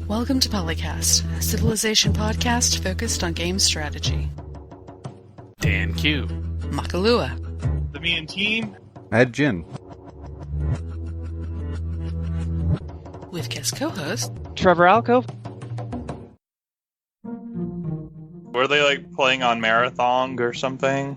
Welcome to PolyCast, a civilization podcast focused on game strategy. Dan Q. Makalua. The Me and Team. Mad Jin. With guest co-host Trevor Alcove. Were they like playing on Marathon or something?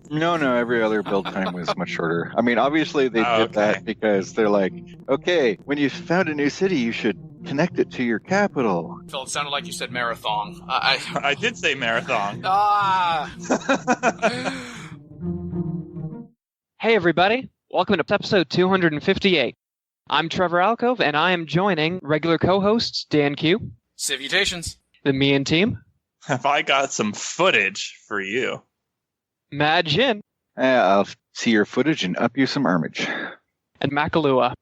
No, every other build time was much shorter. I mean, obviously they did that because they're like, okay, when you found a new city, you should connect it to your capital. Phil, it sounded like you said marathon. I did say Marathon. Hey everybody, welcome to episode 258. I'm Trevor Alcove, and I am joining regular co-hosts Dan Q. Salutations. The Me and Team. Have I got some footage for you? Mad Jin. I'll see your footage and up you some armage. And Makalua.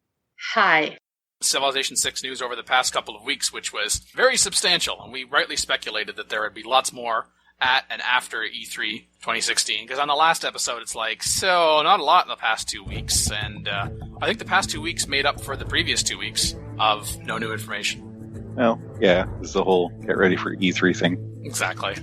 Hi. Civilization 6 news over the past couple of weeks, which was very substantial, and we rightly speculated that there would be lots more at and after E3 2016, because on the last episode it's like, so not a lot in the past 2 weeks, and I think the past 2 weeks made up for the previous 2 weeks of no new information. Well, yeah, this is the whole get ready for E3 thing. Exactly.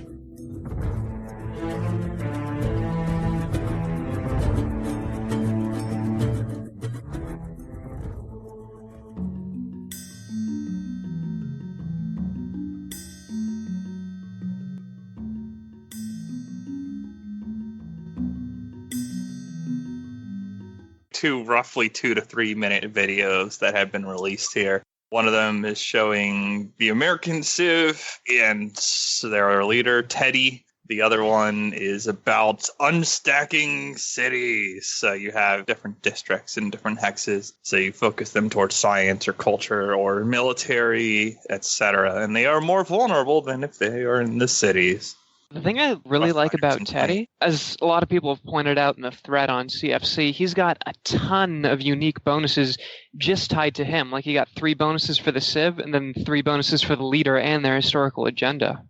Two roughly 2 to 3 minute videos that have been released here. One of them is showing the American Civ and their leader, Teddy. The other one is about unstacking cities. So you have different districts and different hexes. So you focus them towards science or culture or military, etc. And they are more vulnerable than if they are in the cities. The thing I really like about Teddy, as a lot of people have pointed out in the thread on CFC, he's got a ton of unique bonuses just tied to him. Like, he got 3 bonuses for the Civ, and then 3 bonuses for the leader and their historical agenda.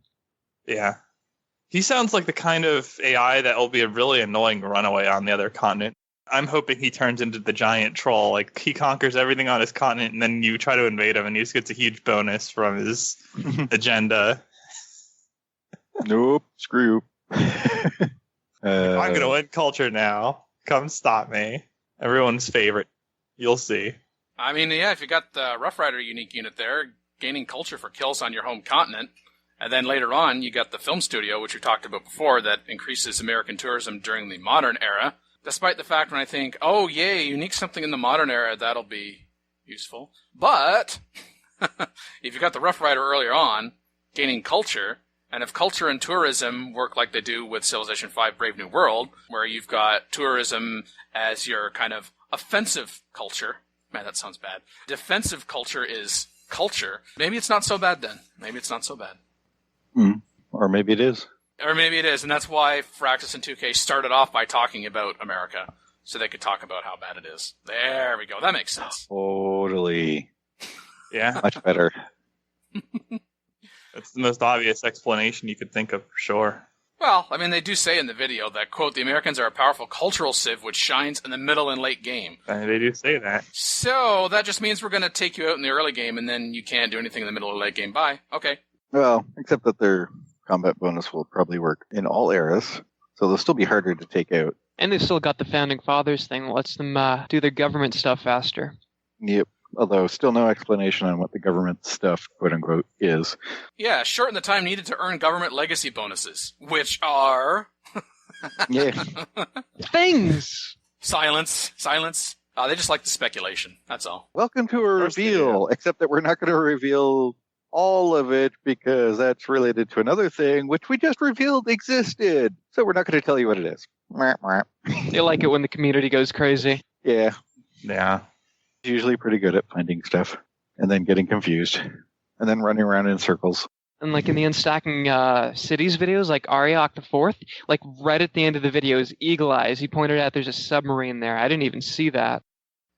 Yeah. He sounds like the kind of AI that will be a really annoying runaway on the other continent. I'm hoping he turns into the giant troll. Like, he conquers everything on his continent, and then you try to invade him, and he just gets a huge bonus from his agenda. Nope, screw you. I'm going to win culture now. Come stop me. Everyone's favorite. You'll see. I mean, yeah, if you got the Rough Rider unique unit there, gaining culture for kills on your home continent, and then later on you got the film studio, which we talked about before, that increases American tourism during the modern era, despite the fact when I think, oh, yay, unique something in the modern era, that'll be useful. But if you got the Rough Rider earlier on, gaining culture, and if culture and tourism work like they do with Civilization 5 Brave New World, where you've got tourism as your kind of offensive culture. Man, that sounds bad. Defensive culture is culture. Maybe it's not so bad then. Maybe it's not so bad. Or maybe it is. Or maybe it is, and that's why Firaxis and 2K started off by talking about America, so they could talk about how bad it is. There we go. That makes sense. Totally. Yeah. Much better. That's the most obvious explanation you could think of for sure. Well, I mean, they do say in the video that, quote, the Americans are a powerful cultural civ which shines in the middle and late game. And they do say that. So that just means we're going to take you out in the early game, and then you can't do anything in the middle or late game. Bye. Okay. Well, except that their combat bonus will probably work in all eras, so they'll still be harder to take out. And they've still got the Founding Fathers thing that lets them do their government stuff faster. Yep. Although still no explanation on what the government stuff, quote-unquote, is. Yeah, shorten the time needed to earn government legacy bonuses, which are... Yeah. Things! Silence. They just like the speculation, that's all. Welcome to a reveal, except that we're not going to reveal all of it because that's related to another thing, which we just revealed existed. So we're not going to tell you what it is. They like it when the community goes crazy. Yeah. Yeah. Usually pretty good at finding stuff and then getting confused and then running around in circles. And like in the Unstacking Cities videos, like Ariok the Fourth, like right at the end of the video is Eagle Eyes. He pointed out there's a submarine there. I didn't even see that.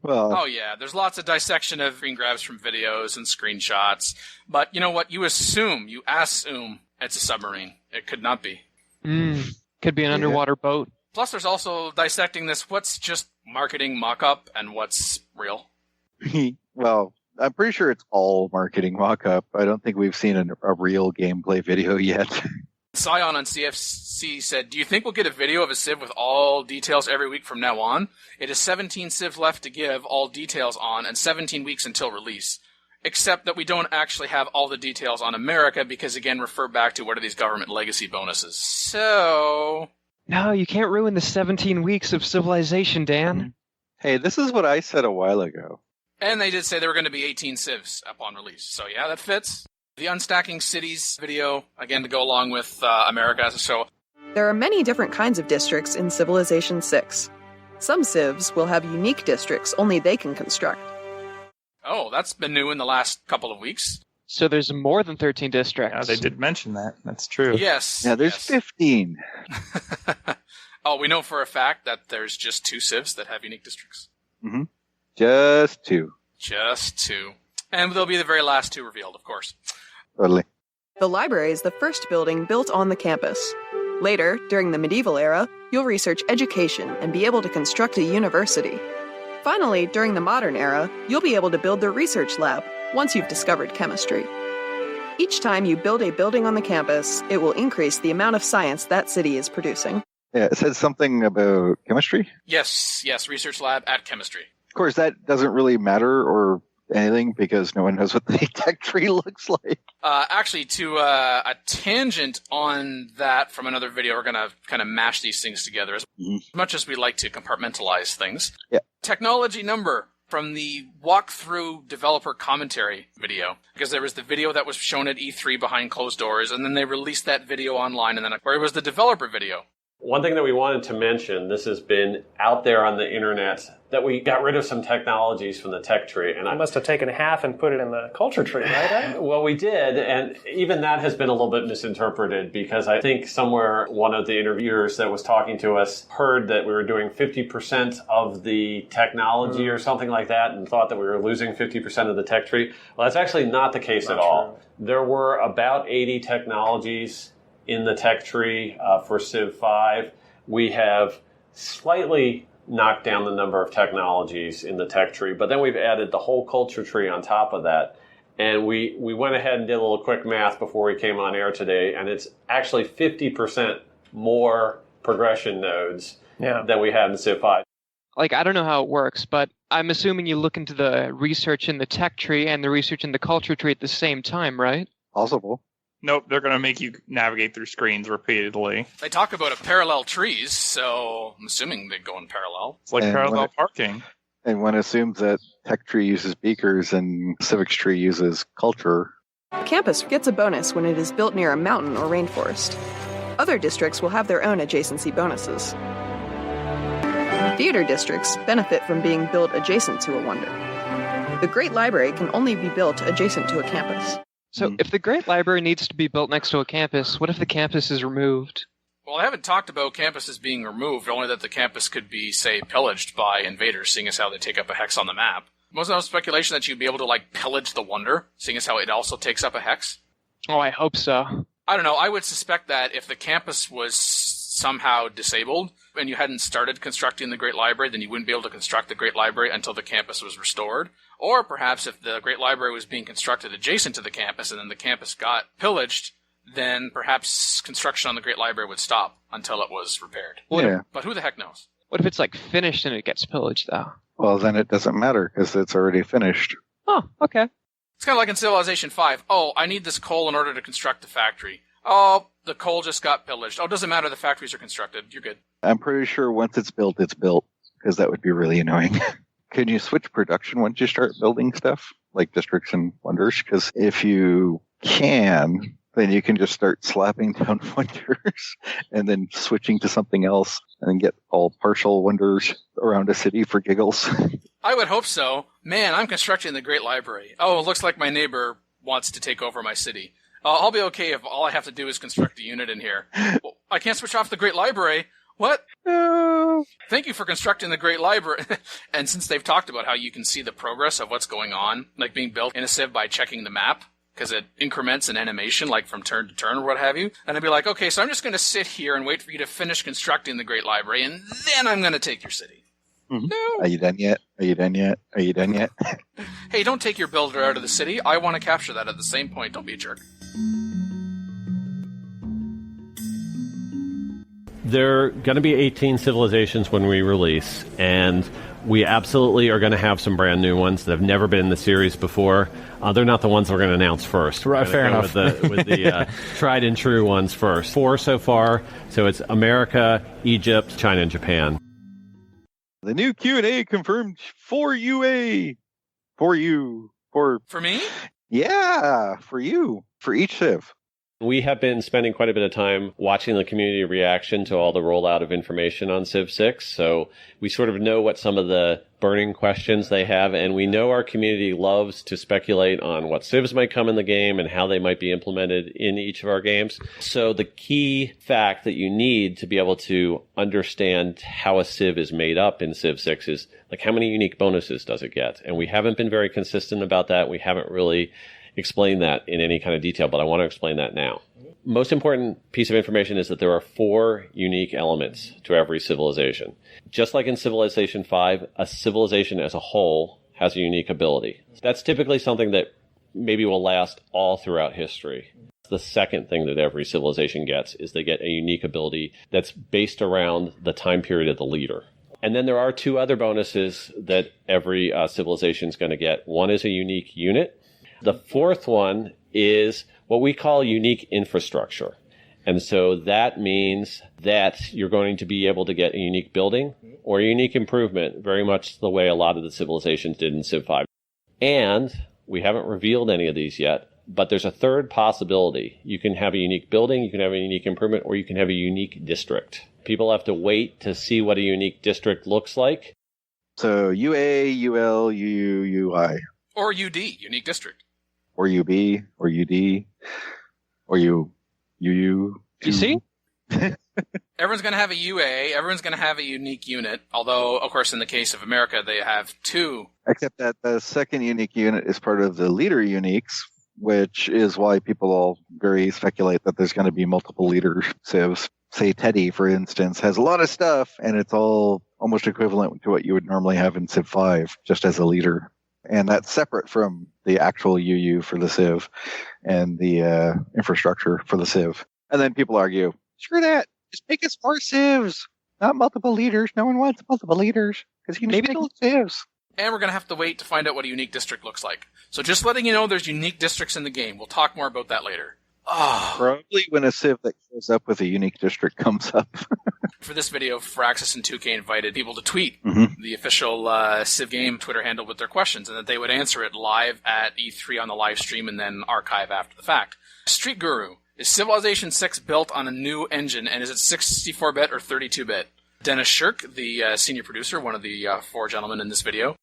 Well, oh yeah, there's lots of dissection of screen grabs from videos and screenshots. But you know what? You assume it's a submarine. It could not be. Could be an underwater boat. Plus there's also dissecting this, what's just marketing mock-up and what's real. Well, I'm pretty sure it's all marketing mock-up. I don't think we've seen a real gameplay video yet. Scion on CFC said, do you think we'll get a video of a Civ with all details every week from now on? It is 17 Civ left to give all details on and 17 weeks until release. Except that we don't actually have all the details on America because, again, refer back to what are these government legacy bonuses. So... No, you can't ruin the 17 weeks of civilization, Dan. Hey, this is what I said a while ago. And they did say there were going to be 18 civs upon release. So yeah, that fits. The Unstacking Cities video, again, to go along with America as a show. There are many different kinds of districts in Civilization 6. Some civs will have unique districts only they can construct. Oh, that's been new in the last couple of weeks. So there's more than 13 districts. Yeah, they did mention that. That's true. Yes. Yeah, there's 15. Oh, we know for a fact that there's just 2 civs that have unique districts. Mm-hmm. Just 2. Just 2. And they'll be the very last 2 revealed, of course. Totally. The library is the first building built on the campus. Later, during the medieval era, you'll research education and be able to construct a university. Finally, during the modern era, you'll be able to build the research lab once you've discovered chemistry. Each time you build a building on the campus, it will increase the amount of science that city is producing. Yeah, it said something about chemistry? Yes, research lab at chemistry. Of course, that doesn't really matter or anything because no one knows what the tech tree looks like. Actually, to a tangent on that from another video, we're going to kind of mash these things together as much as we like to compartmentalize things. Yeah. Technology number from the walkthrough developer commentary video, because there was the video that was shown at E3 behind closed doors, and then they released that video online, and then where it was the developer video. One thing that we wanted to mention, this has been out there on the internet, that we got rid of some technologies from the tech tree. And I must have taken half and put it in the culture tree, right? Well, we did, and even that has been a little bit misinterpreted because I think somewhere one of the interviewers that was talking to us heard that we were doing 50% of the technology or something like that and thought that we were losing 50% of the tech tree. Well, that's actually not the case at all. There were about 80 technologies in the tech tree for Civ 5. We have slightly knocked down the number of technologies in the tech tree, but then we've added the whole culture tree on top of that. And we went ahead and did a little quick math before we came on air today, and it's actually 50% more progression nodes than we had in Civ 5. Like, I don't know how it works, but I'm assuming you look into the research in the tech tree and the research in the culture tree at the same time, right? Possible. Nope, they're going to make you navigate through screens repeatedly. They talk about a parallel trees, so I'm assuming they go in parallel. It's like parallel parking. And one assumes that tech tree uses beakers and civics tree uses culture. Campus gets a bonus when it is built near a mountain or rainforest. Other districts will have their own adjacency bonuses. Theater districts benefit from being built adjacent to a wonder. The Great Library can only be built adjacent to a campus. So if the Great Library needs to be built next to a campus, what if the campus is removed? Well, I haven't talked about campuses being removed, only that the campus could be, say, pillaged by invaders, seeing as how they take up a hex on the map. Wasn't there speculation that you'd be able to, like, pillage the wonder, seeing as how it also takes up a hex? Oh, I hope so. I don't know. I would suspect that if the campus was somehow disabled and you hadn't started constructing the Great Library, then you wouldn't be able to construct the Great Library until the campus was restored. Or perhaps if the Great Library was being constructed adjacent to the campus and then the campus got pillaged, then perhaps construction on the Great Library would stop until it was repaired. Yeah. But who the heck knows? What if it's, like, finished and it gets pillaged, though? Well, then it doesn't matter because it's already finished. Oh, okay. It's kind of like in Civilization 5. Oh, I need this coal in order to construct the factory. Oh, the coal just got pillaged. Oh, it doesn't matter. The factories are constructed. You're good. I'm pretty sure once it's built, because that would be really annoying. Can you switch production once you start building stuff, like districts and wonders? Because if you can, then you can just start slapping down wonders and then switching to something else and then get all partial wonders around a city for giggles. I would hope so. Man, I'm constructing the Great Library. Oh, it looks like my neighbor wants to take over my city. I'll be okay if all I have to do is construct a unit in here. Well, I can't switch off the Great Library. What? No. Thank you for constructing the Great Library. And since they've talked about how you can see the progress of what's going on, like being built in a Civ by checking the map, because it increments an animation, like from turn to turn or what have you, and I'd be like, okay, so I'm just going to sit here and wait for you to finish constructing the Great Library, and then I'm going to take your city. Mhm. No. Are you done yet? Are you done yet? Are you done yet? Hey, don't take your builder out of the city. I want to capture that at the same point. Don't be a jerk. There are going to be 18 civilizations when we release, and we absolutely are going to have some brand new ones that have never been in the series before. They're not the ones we're going to announce first. Right, fair enough. With the tried and true ones first. 4 so far. So it's America, Egypt, China, and Japan. The new Q&A confirmed for UA. For you. For me? Yeah, for you. For each Civ. We have been spending quite a bit of time watching the community reaction to all the rollout of information on Civ 6. So we sort of know what some of the burning questions they have, and we know our community loves to speculate on what civs might come in the game and how they might be implemented in each of our games. So the key fact that you need to be able to understand how a civ is made up in Civ 6 is, like, how many unique bonuses does it get? And we haven't been very consistent about that. We haven't really explain that in any kind of detail, but I want to explain that now. Most important piece of information is that there are 4 unique elements to every civilization. Just like in Civilization 5, a civilization as a whole has a unique ability. That's typically something that maybe will last all throughout history. The second thing that every civilization gets is they get a unique ability that's based around the time period of the leader. And then there are 2 other bonuses that every civilization is going to get. One is a unique unit. The 4th one is what we call unique infrastructure. And so that means that you're going to be able to get a unique building or a unique improvement, very much the way a lot of the civilizations did in Civ 5. And we haven't revealed any of these yet, but there's a third possibility. You can have a unique building, you can have a unique improvement, or you can have a unique district. People have to wait to see what a unique district looks like. So UA, UL, UU, UI. Or UD, unique district. Or UB, or UD, or UU. You see? Everyone's going to have a UA. Everyone's going to have a unique unit. Although, of course, in the case of America, they have 2. Except that the second unique unit is part of the leader uniques, which is why people all very speculate that there's going to be multiple leader civs. Say Teddy, for instance, has a lot of stuff, and it's all almost equivalent to what you would normally have in Civ 5, just as a leader. And that's separate from the actual UU for the Civ and the infrastructure for the Civ. And then people argue, screw that. Just make us more Civs, not multiple leaders. No one wants multiple leaders because you can make Civs. And we're going to have to wait to find out what a unique district looks like. So just letting you know there's unique districts in the game. We'll talk more about that later. Oh. Probably when a Civ that shows up with a unique district comes up. For this video, Firaxis and 2K invited people to tweet the official Civ game Twitter handle with their questions, and that they would answer it live at E3 on the live stream and then archive after the fact. Street Guru, is Civilization 6 built on a new engine, and is it 64-bit or 32-bit? Dennis Shirk, the senior producer, one of the 4 gentlemen in this video.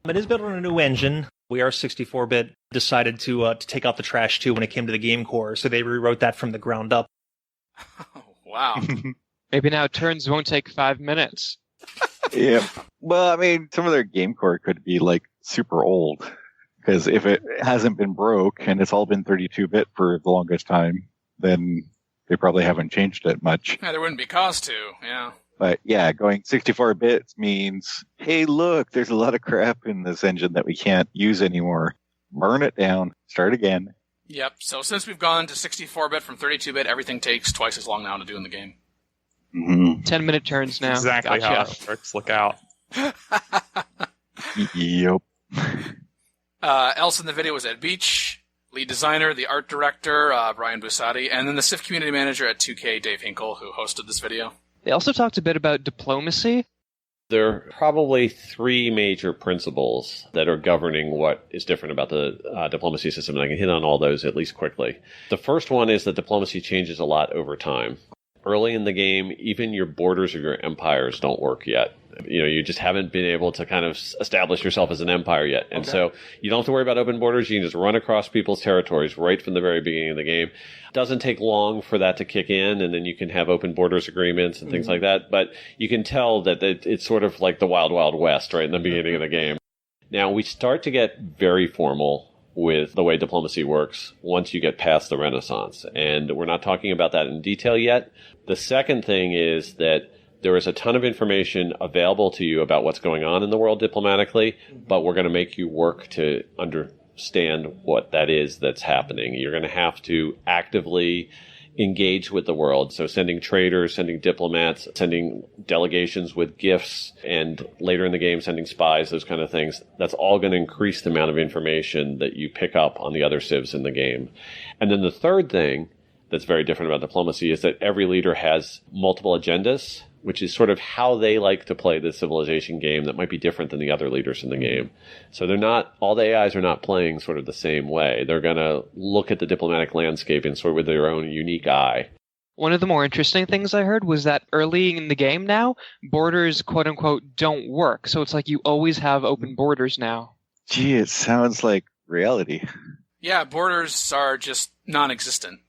It is built on a new engine. We are 64-bit. Decided to take out the trash, too, when it came to the game core, so they rewrote that from the ground up. Oh, wow. Maybe now turns won't take 5 minutes. Yeah. Well, I mean, some of their game core could be, like, super old. Because if it hasn't been broke and it's all been 32-bit for the longest time, then they probably haven't changed it much. Yeah, there wouldn't be cause to, yeah. But yeah, going 64 bits means, hey, look, there's a lot of crap in this engine that we can't use anymore. Burn it down. Start again. Yep. So since we've gone to 64-bit from 32-bit, everything takes twice as long now to do in the game. 10-minute turns now. Exactly Gotcha. how it works. Look out. Yep. Else in the video was Ed Beach, lead designer, the art director, Brian Busati, and then the Civ community manager at 2K, Dave Hinkle, who hosted this video. They also talked a bit about diplomacy. There are probably 3 major principles that are governing what is different about the diplomacy system, and I can hit on all those at least quickly. The first one is that diplomacy changes a lot over time. Early in the game, even your borders of your empires don't work yet. You know, you just haven't been able to kind of establish yourself as an empire yet. And so you don't have to worry about open borders. You can just run across people's territories right from the very beginning of the game. It doesn't take long for that to kick in, and then you can have open borders agreements and things like that. But you can tell that it's sort of like the Wild Wild West right in the beginning of the game. Now, we start to get very formal with the way diplomacy works once you get past the Renaissance. And we're not talking about that in detail yet. The second thing is that there is a ton of information available to you about what's going on in the world diplomatically, but we're going to make you work to understand what that is that's happening. You're going to have to actively engage with the world. So sending traders, sending diplomats, sending delegations with gifts, and later in the game sending spies, those kind of things. That's all going to increase the amount of information that you pick up on the other civs in the game. And then the third thing that's very different about diplomacy is that every leader has multiple agendas, which is sort of how they like to play the civilization game that might be different than the other leaders in the game. So all the AIs are not playing sort of the same way. They're going to look at the diplomatic landscape in sort of with their own unique eye. One of the more interesting things I heard was that early in the game now, borders, quote unquote, don't work. So it's like you always have open borders now. Gee, it sounds like reality. Yeah, borders are just non-existent.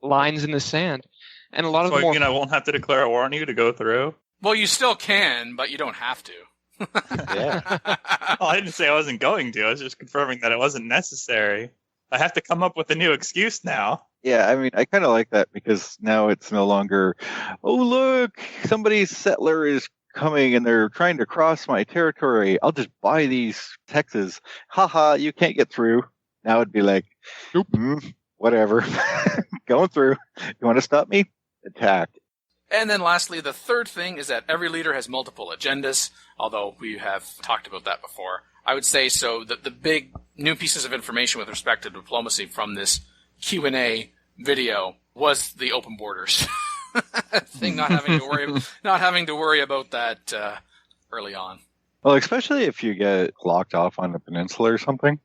Lines in the sand. And a lot of So, the more... I won't have to declare a war on you to go through? Well, you still can, but you don't have to. Yeah. Well, I didn't say I wasn't going to. I was just confirming that it wasn't necessary. I have to come up with a new excuse now. Yeah, I mean, I kind of like that because now it's no longer, oh, look, somebody's settler is coming and they're trying to cross my territory. I'll just buy these taxes. Haha, you can't get through. Now it'd be like, nope, whatever. Going through. You want to stop me? Attack. And then lastly, the third thing is that every leader has multiple agendas, although we have talked about that before. I would say so that the big new pieces of information with respect to diplomacy from this Q&A video was the open borders thing, not having to worry about that early on. Well, especially if you get locked off on the peninsula or something.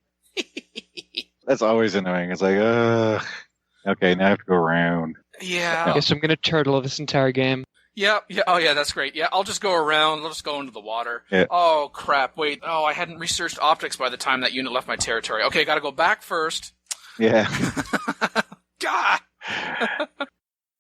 That's always annoying. It's like, okay, now I have to go around. Yeah. I guess I'm going to turtle this entire game. Yeah. Oh, yeah, that's great. Yeah, I'll just go around. I'll just go into the water. Yeah. Oh, crap. Wait. Oh, I hadn't researched optics by the time that unit left my territory. Okay, got to go back first. Yeah. Gah!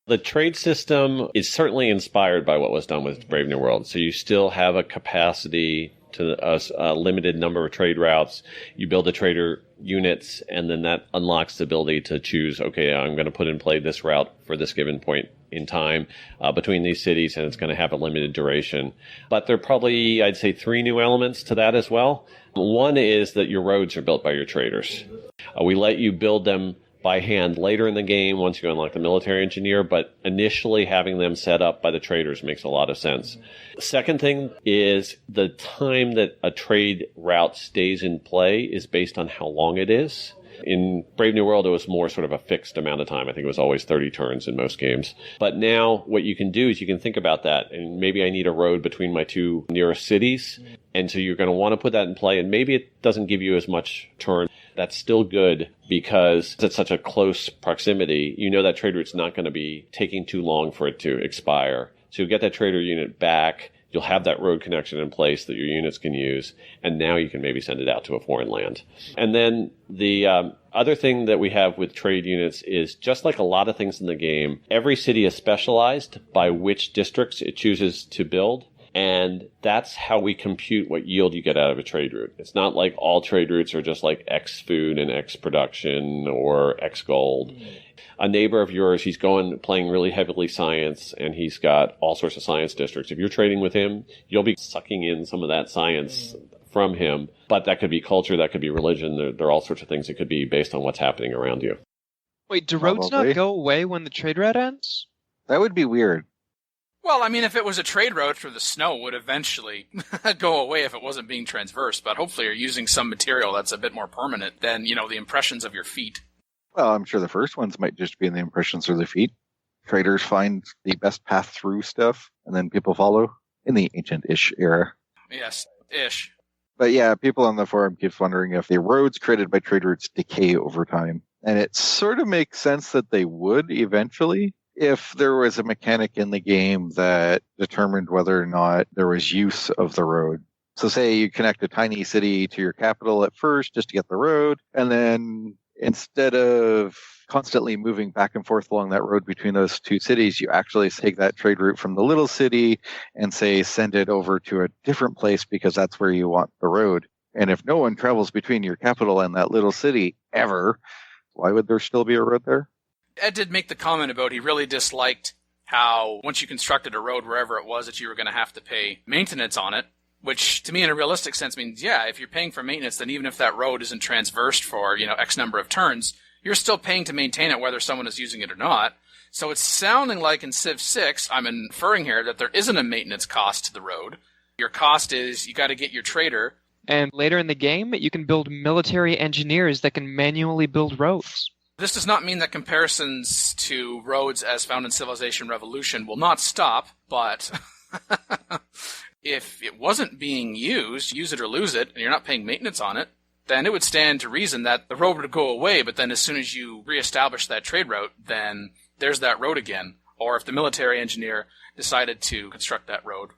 The trade system is certainly inspired by what was done with Brave New World. So you still have a capacity to a limited number of trade routes. You build the trader units, and then that unlocks the ability to choose, okay, I'm going to put in play this route for this given point in time between these cities, and it's going to have a limited duration. But there are probably, I'd say, 3 new elements to that as well. One is that your roads are built by your traders. We let you build them by hand later in the game once you unlock the military engineer, but initially having them set up by the traders makes a lot of sense. The second thing is the time that a trade route stays in play is based on how long it is. In Brave New World, it was more sort of a fixed amount of time. I think it was always 30 turns in most games. But now what you can do is you can think about that, and maybe I need a road between my 2 nearest cities, and so you're going to want to put that in play, and maybe it doesn't give you as much turn. That's still good because it's such a close proximity. You know that trade route's not going to be taking too long for it to expire. So you get that trader unit back. You'll have that road connection in place that your units can use, and now you can maybe send it out to a foreign land. And then the other thing that we have with trade units is, just like a lot of things in the game, every city is specialized by which districts it chooses to build. And that's how we compute what yield you get out of a trade route. It's not like all trade routes are just like X food and X production or X gold. A neighbor of yours, he's playing really heavily science, and he's got all sorts of science districts. If you're trading with him, you'll be sucking in some of that science from him. But that could be culture, that could be religion. There are all sorts of things that could be based on what's happening around you. Wait, do roads not go away when the trade route ends? That would be weird. Well, I mean, if it was a trade route through the snow, it would eventually go away if it wasn't being transversed. But hopefully you're using some material that's a bit more permanent than, the impressions of your feet. Well, I'm sure the first ones might just be in the impressions of the feet. Traders find the best path through stuff, and then people follow in the ancient-ish era. Yes, ish. But yeah, people on the forum keep wondering if the roads created by trade routes decay over time. And it sort of makes sense that they would eventually, if there was a mechanic in the game that determined whether or not there was use of the road. So say you connect a tiny city to your capital at first just to get the road, and then instead of constantly moving back and forth along that road between those 2 cities, you actually take that trade route from the little city and say send it over to a different place because that's where you want the road. And if no one travels between your capital and that little city ever, why would there still be a road there? Ed did make the comment about he really disliked how once you constructed a road wherever it was that you were going to have to pay maintenance on it, which to me in a realistic sense means, yeah, if you're paying for maintenance, then even if that road isn't transversed for, X number of turns, you're still paying to maintain it whether someone is using it or not. So it's sounding like in Civ 6, I'm inferring here that there isn't a maintenance cost to the road. Your cost is you got to get your trader. And later in the game, you can build military engineers that can manually build roads. This does not mean that comparisons to roads as found in Civilization Revolution will not stop, but if it wasn't being used, use it or lose it, and you're not paying maintenance on it, then it would stand to reason that the road would go away, but then as soon as you reestablish that trade route, then there's that road again. Or if the military engineer decided to construct that road.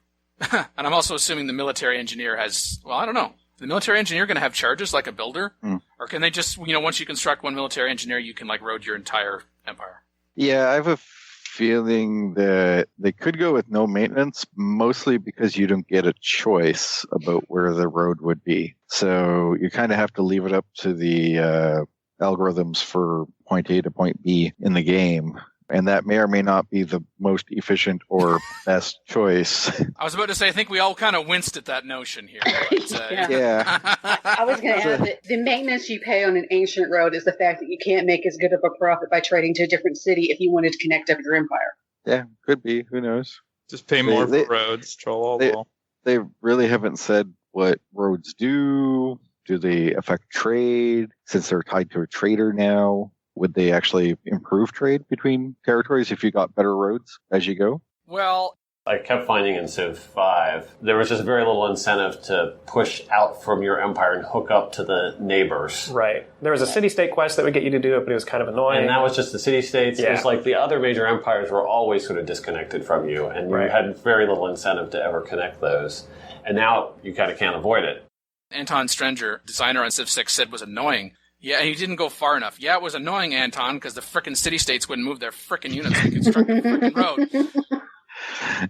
And I'm also assuming the military engineer has, well, I don't know. Is the military engineer going to have charges like a builder? Or can they just, once you construct one military engineer, you can road your entire empire? Yeah, I have a feeling that they could go with no maintenance, mostly because you don't get a choice about where the road would be. So you kind of have to leave it up to the algorithms for point A to point B in the game. And that may or may not be the most efficient or best choice. I was about to say, I think we all kind of winced at that notion here. But, yeah. I was going to add that the maintenance you pay on an ancient road is the fact that you can't make as good of a profit by trading to a different city if you wanted to connect up your empire. Yeah, could be. Who knows? Just pay more for roads. Troll all well. They really haven't said what roads do. Do they affect trade? Since they're tied to a trader now, would they actually improve trade between territories if you got better roads as you go? Well, I kept finding in Civ 5, there was just very little incentive to push out from your empire and hook up to the neighbors. Right. There was a city-state quest that would get you to do it, but it was kind of annoying. And that was just the city-states. Yeah. It was like the other major empires were always sort of disconnected from you, and you had very little incentive to ever connect those. And now you kind of can't avoid it. Anton Strenger, designer on Civ 6, said was annoying. Yeah, he didn't go far enough. Yeah, it was annoying, Anton, because the frickin' city-states wouldn't move their frickin' units and construct a frickin' road.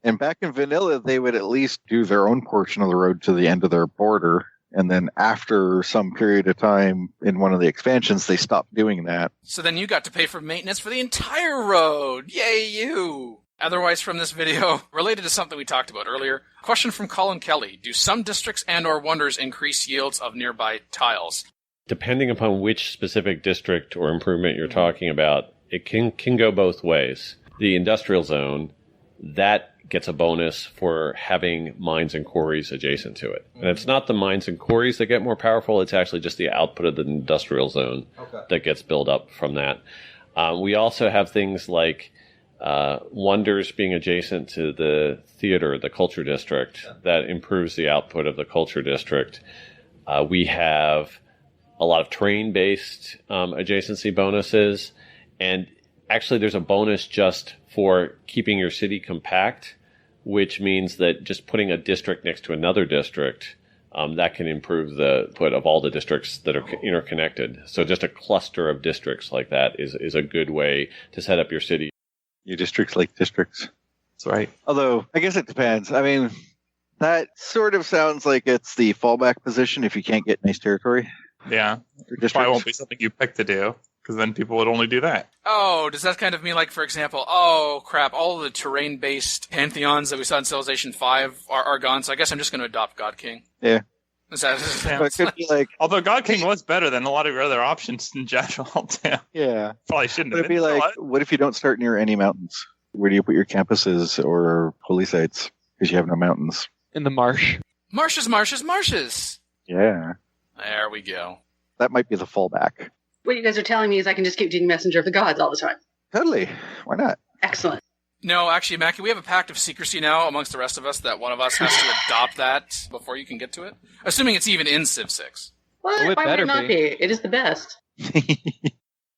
And back in vanilla, they would at least do their own portion of the road to the end of their border. And then after some period of time in one of the expansions, they stopped doing that. So then you got to pay for maintenance for the entire road. Yay, you! Otherwise from this video, related to something we talked about earlier, question from Colin Kelly. Do some districts and or wonders increase yields of nearby tiles? Depending upon which specific district or improvement you're talking about, it can go both ways. The industrial zone, that gets a bonus for having mines and quarries adjacent to it. And it's not the mines and quarries that get more powerful, it's actually just the output of the industrial zone that gets built up from that. We also have things like wonders being adjacent to the theater, the culture district, that improves the output of the culture district. We have a lot of terrain-based adjacency bonuses, and actually there's a bonus just for keeping your city compact, which means that just putting a district next to another district, that can improve the output of all the districts that are interconnected. So just a cluster of districts like that is a good way to set up your city. Your districts like districts. That's right. Although, I guess it depends. I mean, that sort of sounds like it's the fallback position if you can't get nice territory. Yeah. It probably won't be something you pick to do, because then people would only do that. Oh, does that kind of mean, like, for example, oh, crap, all the terrain-based pantheons that we saw in Civilization 5 are gone, so I guess I'm just going to adopt God King. Yeah. Is that, It could be like, although God King was better than a lot of your other options in general, too. Yeah. Probably shouldn't But have it'd be like, what if you don't start near any mountains? Where do you put your campuses or holy sites? Because you have no mountains. In the marsh. Marshes! Yeah. There we go. That might be the fallback. What you guys are telling me is I can just keep doing Messenger of the Gods all the time. Totally. Why not? Excellent. No, actually, Mackie, we have a pact of secrecy now amongst the rest of us that one of us has to adopt that before you can get to it. Assuming it's even in Civ 6. What? Well, it Why would better it not be? It is the best.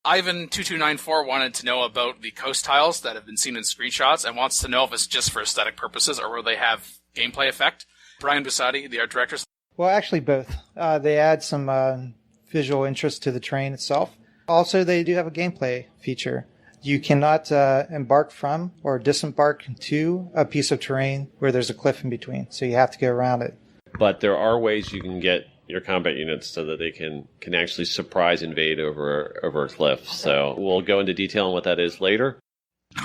Ivan2294 wanted to know about the coast tiles that have been seen in screenshots and wants to know if it's just for aesthetic purposes or will they have gameplay effect. Brian Busatti, the art director. Well, actually both. They add some visual interest to the terrain itself. Also, they do have a gameplay feature. You cannot embark from or disembark to a piece of terrain where there's a cliff in between, so you have to go around it. But there are ways you can get your combat units so that they can actually surprise invade over a cliff. So we'll go into detail on what that is later.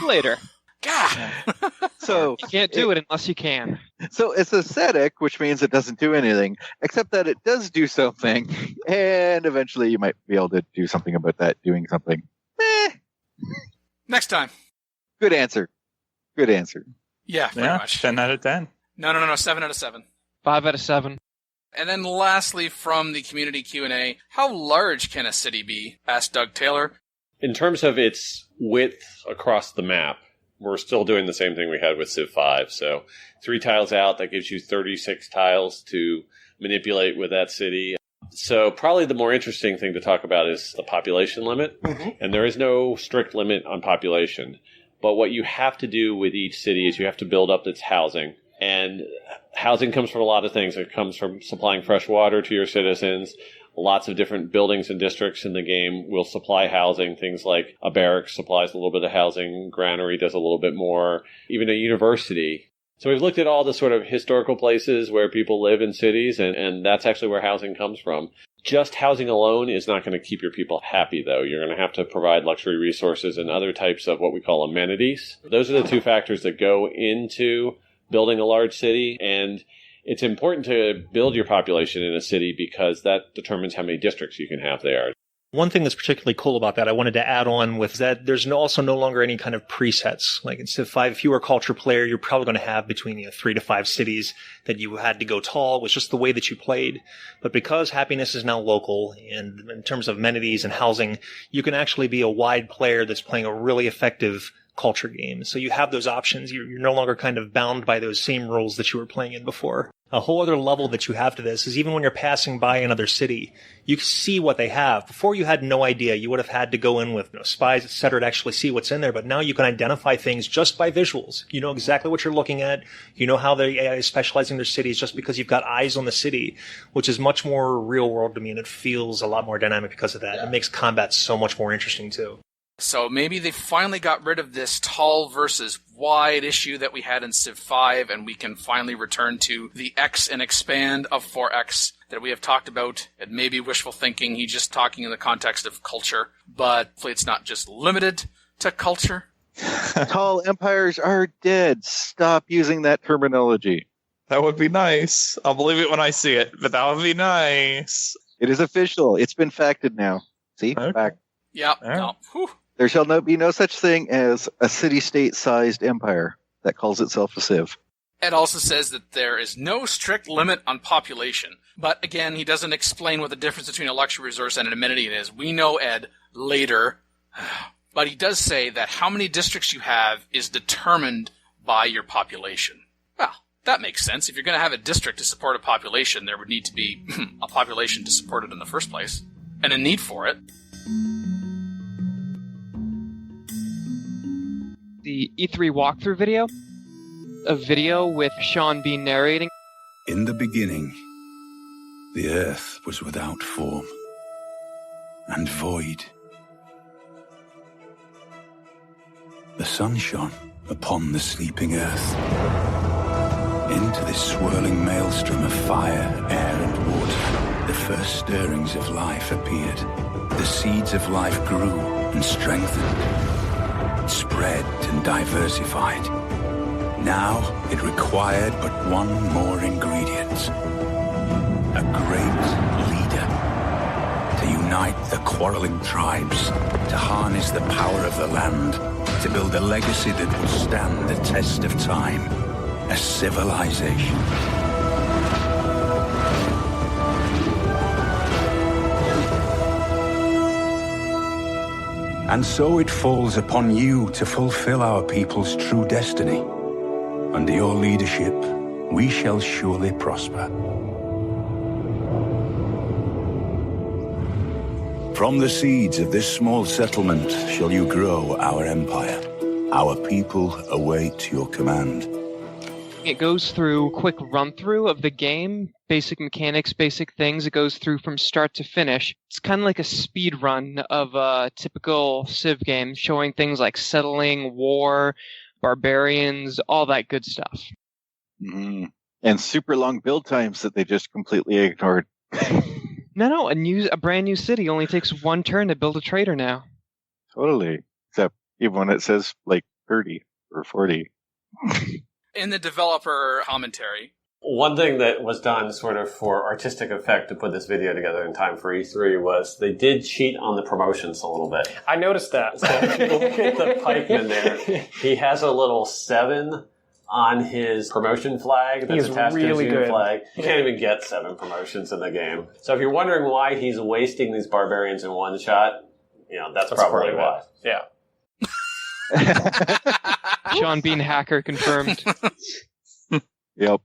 Later. God. So You can't do it unless you can. So it's aesthetic, which means it doesn't do anything, except that it does do something, and eventually you might be able to do something about that doing something. Next time. Good answer. Good answer. Yeah, pretty much. 10 out of 10. No. 7 out of 7. 5 out of 7. And then lastly, from the community Q&A, how large can a city be? Asked Doug Taylor. In terms of its width across the map, we're still doing the same thing we had with Civ 5. So 3 tiles out, that gives you 36 tiles to manipulate with that city. So probably the more interesting thing to talk about is the population limit. Mm-hmm. And there is no strict limit on population. But what you have to do with each city is you have to build up its housing. And housing comes from a lot of things. It comes from supplying fresh water to your citizens. Lots of different buildings and districts in the game will supply housing. Things like a barracks supplies a little bit of housing. Granary does a little bit more. Even a university. So we've looked at all the sort of historical places where people live in cities, and that's actually where housing comes from. Just housing alone is not going to keep your people happy, though. You're going to have to provide luxury resources and other types of what we call amenities. Those are the 2 factors that go into building a large city, and it's important to build your population in a city because that determines how many districts you can have there. One thing that's particularly cool about that I wanted to add on with that there's also no longer any kind of presets. Like in Civ 5, if you were a culture player, you're probably going to have between 3 to 5 cities that you had to go tall. It was just the way that you played. But because happiness is now local, and in terms of amenities and housing, you can actually be a wide player that's playing a really effective culture game. So you have those options. You're no longer kind of bound by those same rules that you were playing in before. A whole other level that you have to this is even when you're passing by another city, you can see what they have. Before you had no idea. You would have had to go in with spies, etc., to actually see what's in there. But now you can identify things just by visuals. You know exactly what you're looking at. You know how the AI is specializing their cities just because you've got eyes on the city, which is much more real world to me, and it feels a lot more dynamic because of that. Yeah. It makes combat so much more interesting too. So maybe they finally got rid of this tall versus wide issue that we had in Civ 5, and we can finally return to the X and expand of 4X that we have talked about. It may be wishful thinking. He's just talking in the context of culture, but hopefully it's not just limited to culture. Tall empires are dead. Stop using that terminology. That would be nice. I'll believe it when I see it, but that would be nice. It is official. It's been facted now. See? Okay. Fact. Yep. No. There shall be no such thing as a city-state-sized empire that calls itself a civ. Ed also says that there is no strict limit on population. But again, he doesn't explain what the difference between a luxury resource and an amenity is. We know, Ed, later. But he does say that how many districts you have is determined by your population. Well, that makes sense. If you're going to have a district to support a population, there would need to be a population to support it in the first place. And a need for it. The E3 walkthrough video, a video with Sean Bean narrating. In the beginning, the earth was without form and void. The sun shone upon the sleeping earth. Into this swirling maelstrom of fire, air, and water, the first stirrings of life appeared. The seeds of life grew and strengthened. Spread and diversified. Now it required but one more ingredient. A great leader. To unite the quarreling tribes. To harness the power of the land. To build a legacy that would stand the test of time. A civilization. And so it falls upon you to fulfill our people's true destiny. Under your leadership, we shall surely prosper. From the seeds of this small settlement shall you grow our empire. Our people await your command. It goes through a quick run-through of the game, basic mechanics, basic things. It goes through from start to finish. It's kind of like a speed run of a typical Civ game, showing things like settling, war, barbarians, all that good stuff. Mm. And super long build times that they just completely ignored. No, a brand new city only takes 1 turn to build a trader now. Totally. Except even when it says like 30 or 40. In the developer commentary, one thing that was done sort of for artistic effect to put this video together in time for E3 was they did cheat on the promotions a little bit. I noticed that. So if you look at the pikeman there, he has a little 7 on his promotion flag that's attached to his unit flag. You can't even get 7 promotions in the game. So if you're wondering why he's wasting these barbarians in one shot, that's probably why. Yeah. Sean Bean hacker confirmed. Yep.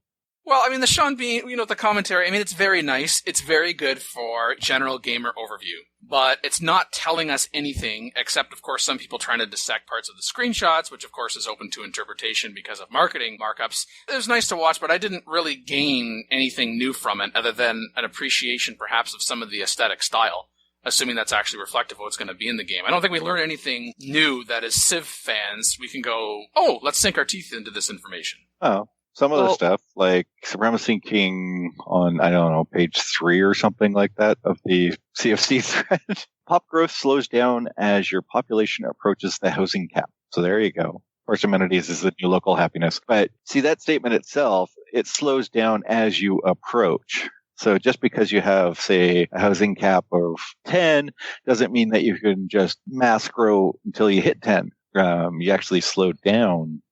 well, I mean, the Sean Bean, the commentary, I mean, it's very nice. It's very good for general gamer overview. But it's not telling us anything, except, of course, some people trying to dissect parts of the screenshots, which, of course, is open to interpretation because of marketing markups. It was nice to watch, but I didn't really gain anything new from it, other than an appreciation, perhaps, of some of the aesthetic style, assuming that's actually reflective of what's going to be in the game. I don't think we learned anything new that, as Civ fans, we can go, oh, let's sink our teeth into this information. Oh. Some of the stuff, like Supremacy King on, I don't know, page 3 or something like that of the CFC thread. Pop growth slows down as your population approaches the housing cap. So there you go. Horse amenities is the new local happiness. But see, that statement itself, it slows down as you approach. So just because you have, say, a housing cap of 10 doesn't mean that you can just mass grow until you hit 10. You actually slow down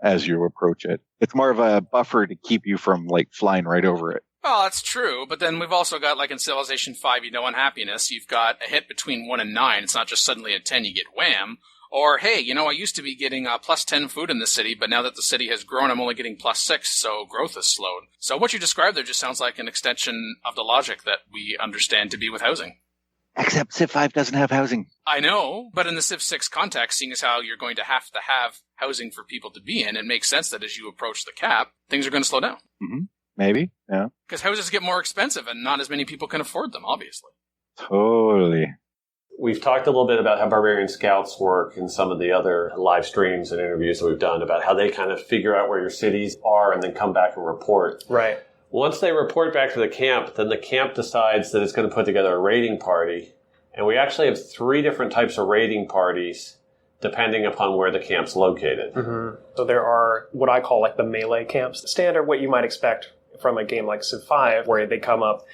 as you approach it. It's more of a buffer to keep you from, flying right over it. Well, that's true, but then we've also got, in Civilization 5, unhappiness, you've got a hit between 1 and 9. It's not just suddenly at 10 you get wham. Or, hey, I used to be getting plus 10 food in the city, but now that the city has grown, I'm only getting plus 6, so growth has slowed. So what you described there just sounds like an extension of the logic that we understand to be with housing. Except Civ 5 doesn't have housing. I know, but in the Civ 6 context, seeing as how you're going to have housing for people to be in, it makes sense that as you approach the cap, things are going to slow down. Mm-hmm. Maybe, yeah. Because houses get more expensive, and not as many people can afford them, obviously. Totally. We've talked a little bit about how Barbarian Scouts work in some of the other live streams and interviews that we've done about how they kind of figure out where your cities are and then come back and report. Right. Once they report back to the camp, then the camp decides that it's going to put together a raiding party. And we actually have 3 different types of raiding parties depending upon where the camp's located. Mm-hmm. So there are what I call the melee camps. Standard what you might expect from a game like Civ 5, where they come up,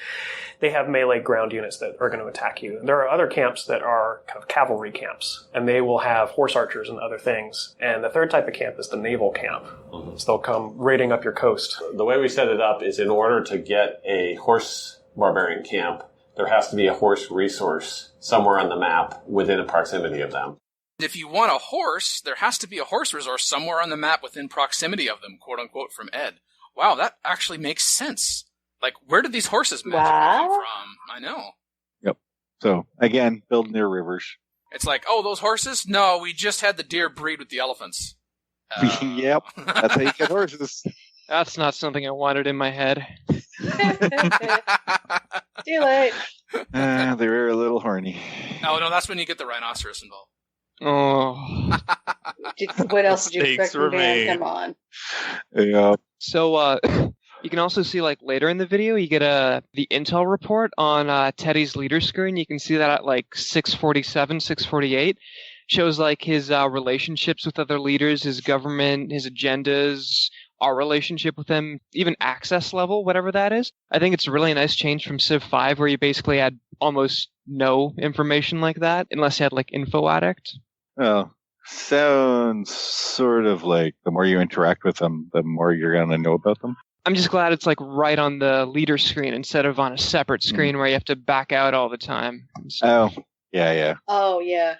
they have melee ground units that are going to attack you. There are other camps that are kind of cavalry camps, and they will have horse archers and other things. And the third type of camp is the naval camp. Mm-hmm. So they'll come raiding up your coast. The way we set it up is in order to get a horse barbarian camp, there has to be a horse resource somewhere on the map within a proximity of them. If you want a horse, there has to be a horse resource somewhere on the map within proximity of them, quote unquote, from Ed. Wow, that actually makes sense. Where did these horses magically come from? I know. Yep. So, again, build near rivers. It's those horses? No, we just had the deer breed with the elephants. Yep. That's how you get horses. That's not something I wanted in my head. Too late. They were a little horny. Oh, no, that's when you get the rhinoceros involved. Oh. What else did you expect from me? Come on. Yeah. So, you can also see, later in the video, you get the intel report on Teddy's leader screen. You can see that at 647, 648. Shows his relationships with other leaders, his government, his agendas, our relationship with them, even access level, whatever that is. I think it's a really nice change from Civ 5, where you basically had almost no information like that, unless you had Info Addict. Oh, sounds sort of like the more you interact with them, the more you're going to know about them. I'm just glad it's right on the leader screen instead of on a separate screen where you have to back out all the time. Oh, yeah. Oh, yeah.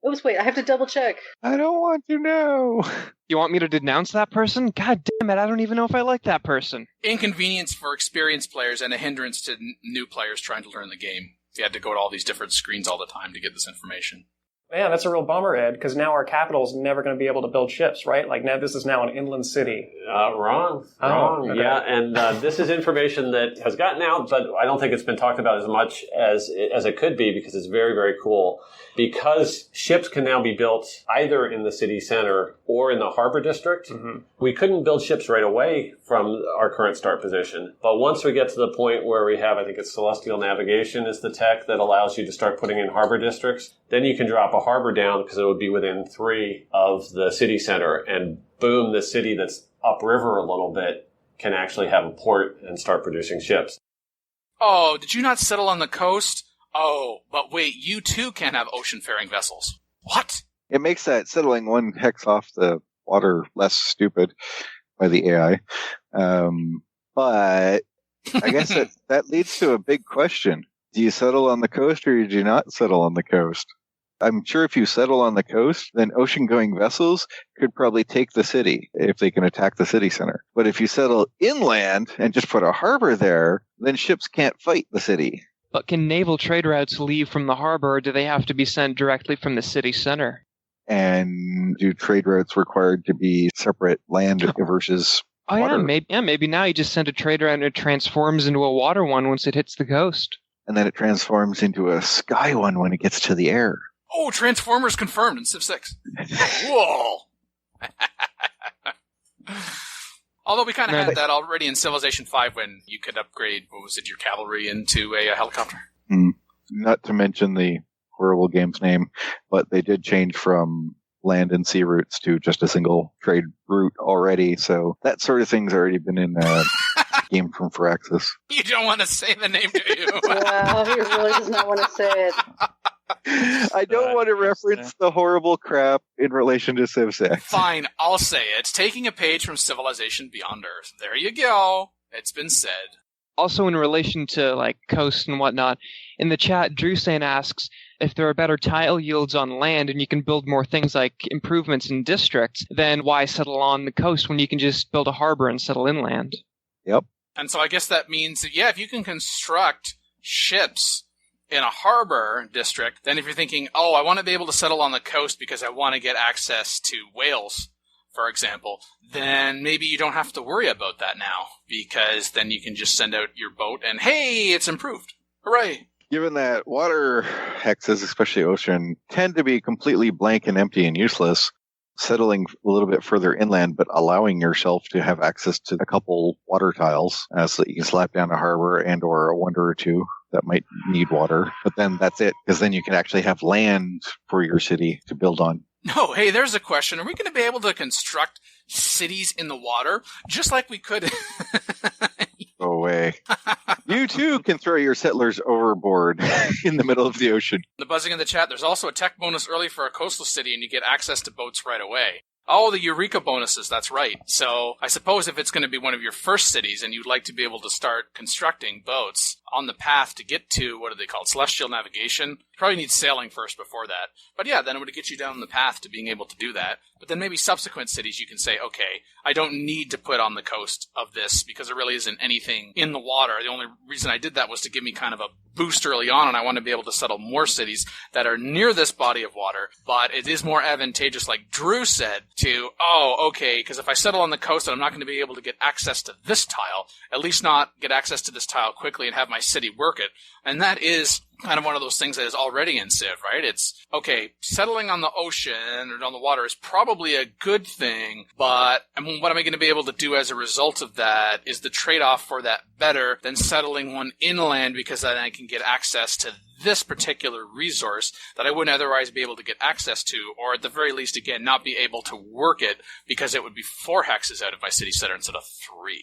Oops, wait, I have to double check. I don't want to know. You want me to denounce that person? God damn it, I don't even know if I like that person. Inconvenience for experienced players and a hindrance to new players trying to learn the game. You had to go to all these different screens all the time to get this information. Man, that's a real bummer, Ed, because now our capital's never going to be able to build ships, right? Now this is now an inland city. Wrong. Okay. Yeah, and this is information that has gotten out, but I don't think it's been talked about as much as it could be because it's very, very cool. Because ships can now be built either in the city center or in the harbor district. Mm-hmm. We couldn't build ships right away from our current start position. But once we get to the point where we have, I think it's celestial navigation is the tech that allows you to start putting in harbor districts, then you can drop a harbor down because it would be within 3 of the city center, and boom, the city that's upriver a little bit can actually have a port and start producing ships. Oh, did you not settle on the coast? Oh, but wait, you too can have ocean-faring vessels. What? It makes that settling one hex off the water less stupid by the AI. But I guess that leads to a big question. Do you settle on the coast or do you not settle on the coast? I'm sure if you settle on the coast, then ocean-going vessels could probably take the city if they can attack the city center. But if you settle inland and just put a harbor there, then ships can't fight the city. But can naval trade routes leave from the harbor, or do they have to be sent directly from the city center? And do trade routes required to be separate land versus water? Maybe now you just send a trade route and it transforms into a water one once it hits the coast. And then it transforms into a sky one when it gets to the air. Oh, Transformers confirmed in Civ 6. Whoa! Although we kind of had that already in Civilization 5 when you could upgrade, your cavalry into a helicopter. Not to mention the horrible game's name, but they did change from land and sea routes to just a single trade route already, so that sort of thing's already been in a game from Firaxis. You don't want to say the name, do you? Well, he really does not want to say it. I don't want to reference the horrible crap in relation to Civ 6. Fine, I'll say it. Taking a page from Civilization Beyond Earth. There you go. It's been said. Also in relation to like coast and whatnot, in the chat, Drewsane asks if there are better tile yields on land and you can build more things like improvements in districts, then why settle on the coast when you can just build a harbor and settle inland? Yep. And so I guess that means that, if you can construct ships in a harbor district, then if you're thinking, oh, I want to be able to settle on the coast because I want to get access to whales, for example, then maybe you don't have to worry about that now, because then you can just send out your boat and, hey, it's improved. Hooray. Given that water hexes, especially ocean, tend to be completely blank and empty and useless, settling a little bit further inland, but allowing yourself to have access to a couple water tiles so that you can slap down a harbor and or a wonder or two that might need water. But then that's it, because then you can actually have land for your city to build on. No, hey, there's a question. Are we going to be able to construct cities in the water just like we could? Go away. You too can throw your settlers overboard in the middle of the ocean. The buzzing in the chat, there's also a tech bonus early for a coastal city, and you get access to boats right away. Oh, the Eureka bonuses, that's right. So I suppose if it's going to be one of your first cities and you'd like to be able to start constructing boats on the path to get to, what are they called, celestial navigation, you probably need sailing first before that. But yeah, then it would get you down the path to being able to do that. But then maybe subsequent cities you can say, okay, I don't need to put on the coast of this because there really isn't anything in the water. The only reason I did that was to give me kind of a boost early on, and I want to be able to settle more cities that are near this body of water. But it is more advantageous, like Drew said, to, because if I settle on the coast and I'm not going to be able to get access to this tile, at least not get access to this tile quickly and have my city work it. And that is kind of one of those things that is already in Civ, right? It's, okay, settling on the ocean or on the water is probably a good thing, but what am I going to be able to do as a result of that? Is the trade-off for that better than settling one inland because then I can get access to this particular resource that I wouldn't otherwise be able to get access to, or at the very least, again, not be able to work it because it would be 4 hexes out of my city center instead of 3.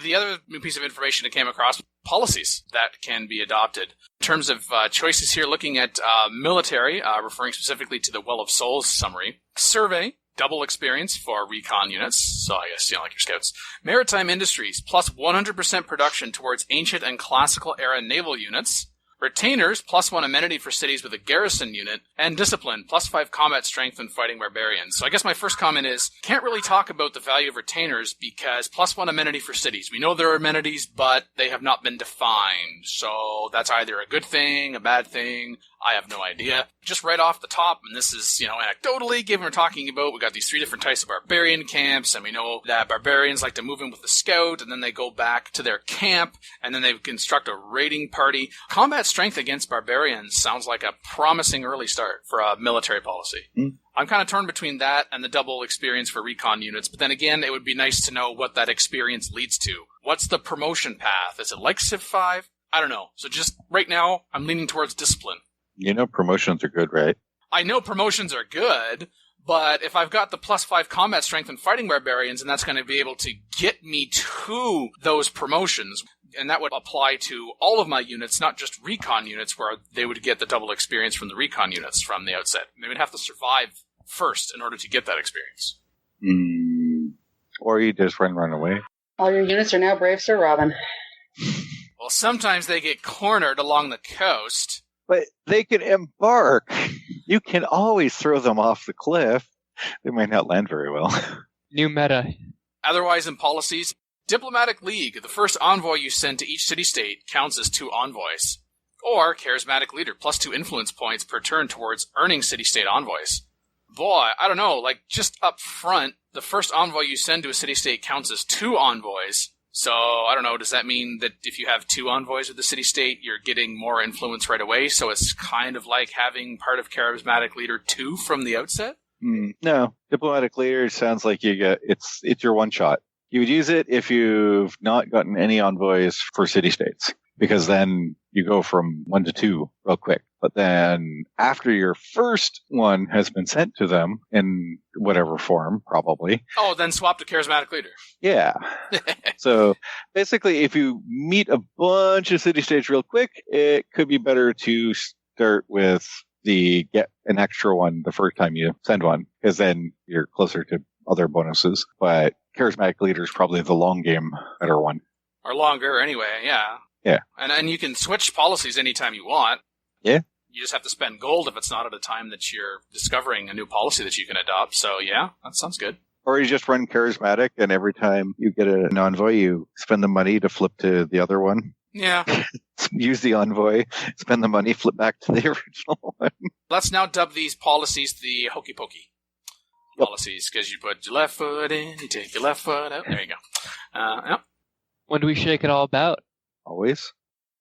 The other new piece of information that came across, policies that can be adopted. In terms of choices here, looking at military, referring specifically to the Well of Souls summary. Survey, double experience for recon units, so I guess, like your scouts. Maritime industries, plus 100% production towards ancient and classical era naval units. Retainers, plus 1 amenity for cities with a garrison unit, and discipline, plus 5 combat strength when fighting barbarians. So I guess my first comment is, can't really talk about the value of retainers because plus 1 amenity for cities. We know there are amenities, but they have not been defined. So that's either a good thing, a bad thing, I have no idea. Just right off the top, and this is, anecdotally, given we're talking about, we got these 3 different types of barbarian camps, and we know that barbarians like to move in with the scout, and then they go back to their camp, and then they construct a raiding party. Combat strength against barbarians sounds like a promising early start for a military policy. I'm kind of torn between that and the double experience for recon units, but then again, it would be nice to know what that experience leads to. What's the promotion path? Is it like Civ 5? I don't know. So just right now, I'm leaning towards discipline. Promotions are good, right? I know promotions are good, but if I've got the +5 combat strength and fighting barbarians, and that's going to be able to get me to those promotions, and that would apply to all of my units, not just recon units, where they would get the double experience from the recon units from the outset. They would have to survive first in order to get that experience. Or you just run away. All your units are now Brave Sir Robin. Well, sometimes they get cornered along the coast. But they can embark. You can always throw them off the cliff. They might not land very well. New meta. Otherwise, in policies, Diplomatic League, the first envoy you send to each city-state counts as 2 envoys. Or Charismatic Leader, +2 influence points per turn towards earning city-state envoys. Boy, I don't know, like, just up front, the first envoy you send to a city-state counts as 2 envoys. So, I don't know, does that mean that if you have 2 envoys with the city-state, you're getting more influence right away? So it's kind of like having part of Charismatic Leader 2 from the outset? No. Diplomatic Leader sounds like it's your one shot. You would use it if you've not gotten any envoys for city-states, because then you go from 1 to 2 real quick. But then after your first one has been sent to them in whatever form, probably. Oh, then swap to Charismatic Leader. Yeah. So basically, if you meet a bunch of city-states real quick, it could be better to start with the get an extra one the first time you send one, because then you're closer to other bonuses. But Charismatic Leader is probably the long game better one. Or longer, anyway, yeah. Yeah. And you can switch policies anytime you want. Yeah. You just have to spend gold if it's not at a time that you're discovering a new policy that you can adopt. So, yeah, that sounds good. Or you just run Charismatic, and every time you get an envoy, you spend the money to flip to the other one. Yeah. Use the envoy, spend the money, flip back to the original one. Let's now dub these policies the hokey pokey policies, because you put your left foot in, you take your left foot out. There you go. Yep. When do we shake it all about? Always.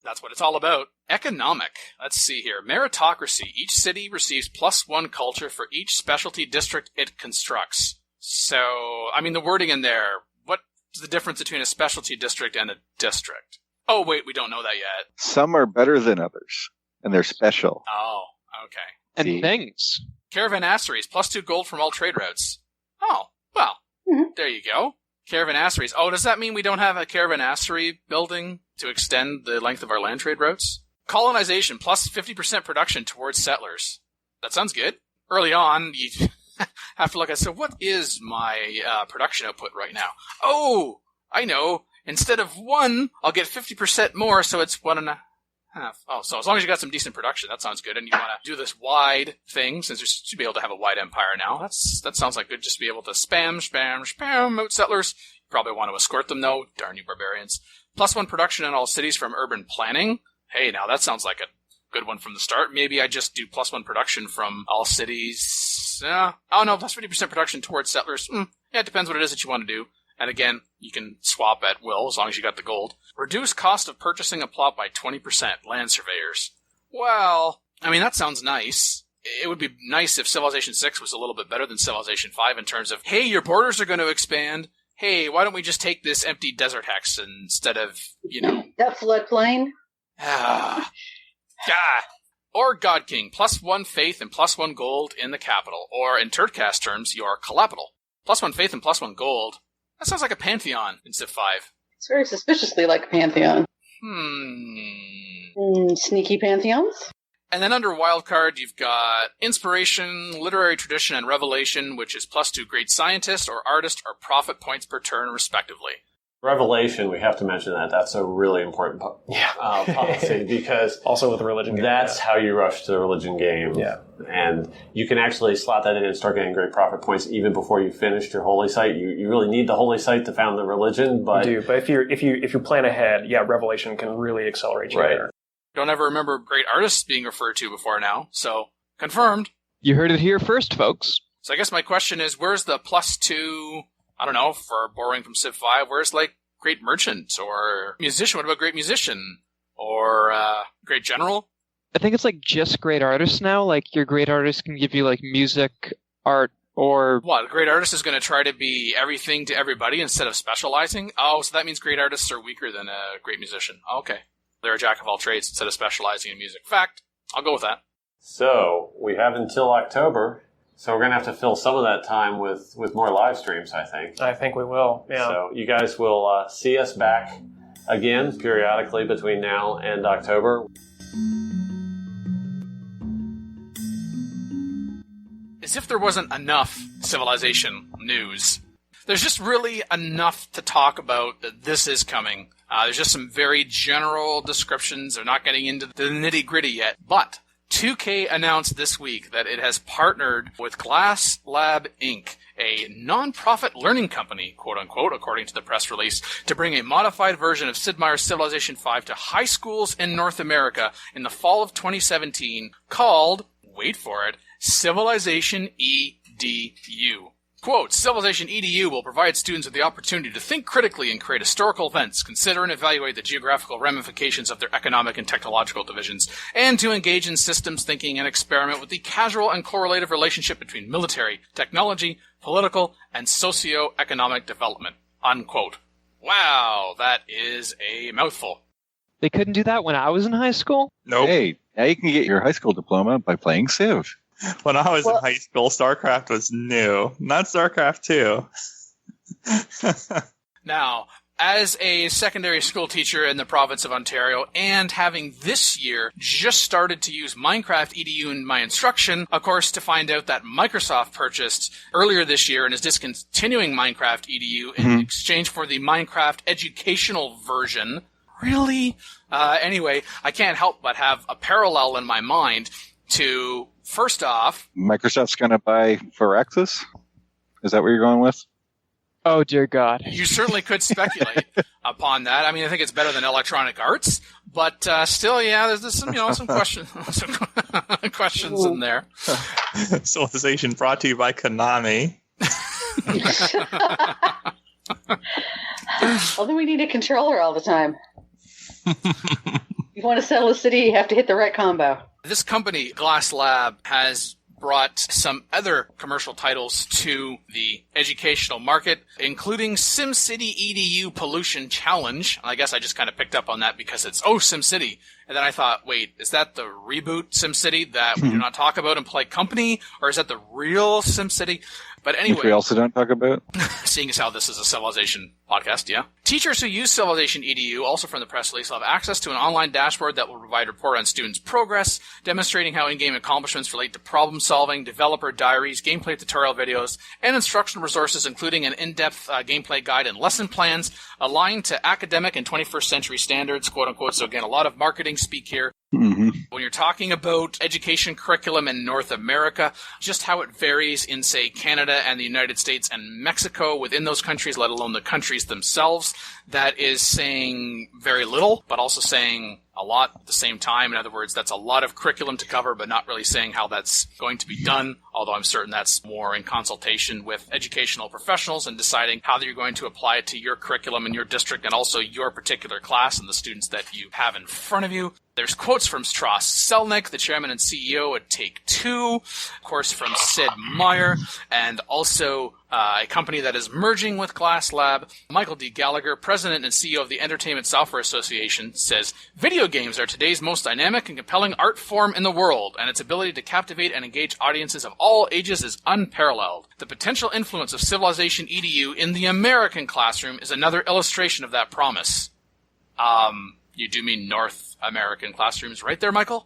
That's what it's all about. Economic. Let's see here. Meritocracy. Each city receives +1 culture for each specialty district it constructs. So, I mean, the wording in there, what's the difference between a specialty district and a district? Oh, wait, we don't know that yet. Some are better than others, and they're special. Oh, okay. And things. Caravanasseries, +2 gold from all trade routes. Oh, well, There you go. Caravanasseries. Oh, does that mean we don't have a caravanassery building to extend the length of our land trade routes? Colonization, +50% production towards settlers. That sounds good. Early on, you have to look at, so what is my production output right now? Oh, I know. Instead of 1, I'll get 50% more, so it's 1.5. Oh, so as long as you got some decent production, that sounds good. And you want to do this wide thing, since you should be able to have a wide empire now. That sounds like good, just to be able to spam out settlers. You probably want to escort them, though. Darn you barbarians. +1 production in all cities from urban planning. Hey, now that sounds like a good one from the start. Maybe I just do +1 production from all cities. Oh no, +50% production towards settlers. Yeah, it depends what it is that you want to do. And again, you can swap at will as long as you got the gold. Reduce cost of purchasing a plot by 20%, land surveyors. Well, I mean, that sounds nice. It would be nice if Civilization 6 was a little bit better than Civilization 5 in terms of, hey, your borders are going to expand. Hey, why don't we just take this empty desert hex instead of, That floodplain? Or God King, +1 faith and +1 gold in the capital. Or in Turtcast terms, your capital. +1 faith and +1 gold. That sounds like a pantheon in Civ 5. It's very suspiciously like a pantheon. Sneaky pantheons? And then under wildcard, you've got inspiration, literary tradition, and revelation, which is +2 great scientist or artist or profit points per turn, respectively. Revelation, we have to mention that. That's a really important policy because also with the religion game, that's how you rush to the religion game. Yeah. And you can actually slot that in and start getting great profit points even before you finished your holy site. You really need the holy site to found the religion, but you do. But if you plan ahead, Revelation can really accelerate you there. Don't ever remember great artists being referred to before now, so confirmed. You heard it here first, folks. So I guess my question is, where's the +2? I don't know, for borrowing from Civ 5, where's like great merchant or musician? What about great musician or great general? I think it's like just great artists now. Like your great artist can give you like music, art, or what? A great artist is going to try to be everything to everybody instead of specializing. Oh, so that means great artists are weaker than a great musician. Okay, they're a jack of all trades instead of specializing in music. Fact, I'll go with that. So we have until October. So we're going to have to fill some of that time with more live streams, I think. I think we will, yeah. So you guys will see us back again periodically between now and October. As if there wasn't enough Civilization news, there's just really enough to talk about that this is coming. There's just some very general descriptions. They're not getting into the nitty-gritty yet, but 2K announced this week that it has partnered with Glass Lab Inc., a non-profit learning company, quote-unquote, according to the press release, to bring a modified version of Sid Meier's Civilization V to high schools in North America in the fall of 2017, called, wait for it, Civilization EDU. Quote, Civilization EDU will provide students with the opportunity to think critically and create historical events, consider and evaluate the geographical ramifications of their economic and technological divisions, and to engage in systems thinking and experiment with the causal and correlative relationship between military, technology, political, and socio-economic development. Unquote. Wow, that is a mouthful. They couldn't do that when I was in high school? Nope. Hey, now you can get your high school diploma by playing Civ. When I was in high school, StarCraft was new. Not StarCraft 2. Now, as a secondary school teacher in the province of Ontario, and having this year just started to use Minecraft EDU in my instruction, of course, to find out that Microsoft purchased earlier this year and is discontinuing Minecraft EDU in exchange for the Minecraft educational version. Really? Anyway, I can't help but have a parallel in my mind to, first off, Microsoft's going to buy Firaxis? Is that what you're going with? Oh, dear God. You certainly could speculate upon that. I mean, I think it's better than Electronic Arts, but still, yeah, there's some, some questions in there. Civilization brought to you by Konami. Well, then we need a controller all the time. You want to settle a city, you have to hit the right combo. This company, Glass Lab, has brought some other commercial titles to the educational market, including SimCity EDU Pollution Challenge. I guess I just kind of picked up on that because it's, SimCity. And then I thought, wait, is that the reboot SimCity that we do not talk about in Play Company? Or is that the real SimCity? But anyway. Which we also don't talk about. Seeing as how this is a Civilization podcast, yeah. Teachers who use Civilization EDU, also from the press release, will have access to an online dashboard that will provide report on students' progress, demonstrating how in-game accomplishments relate to problem solving, developer diaries, gameplay tutorial videos, and instructional resources, including an in-depth gameplay guide and lesson plans aligned to academic and 21st century standards, quote unquote. So again, a lot of marketing speak here. Mm-hmm. When you're talking about education curriculum in North America, just how it varies in, say, Canada and the United States and Mexico within those countries, let alone the countries themselves, that is saying very little, but also saying a lot at the same time. In other words, that's a lot of curriculum to cover, but not really saying how that's going to be done, although I'm certain that's more in consultation with educational professionals and deciding how you're going to apply it to your curriculum in your district and also your particular class and the students that you have in front of you. There's quotes from Strauss Selnick, the chairman and CEO at Take-Two, of course from Sid Meier, and also a company that is merging with Glass Lab. Michael D. Gallagher, president and CEO of the Entertainment Software Association, says, video games are today's most dynamic and compelling art form in the world, and its ability to captivate and engage audiences of all ages is unparalleled. The potential influence of Civilization EDU in the American classroom is another illustration of that promise. You do mean North American classrooms, right there, Michael?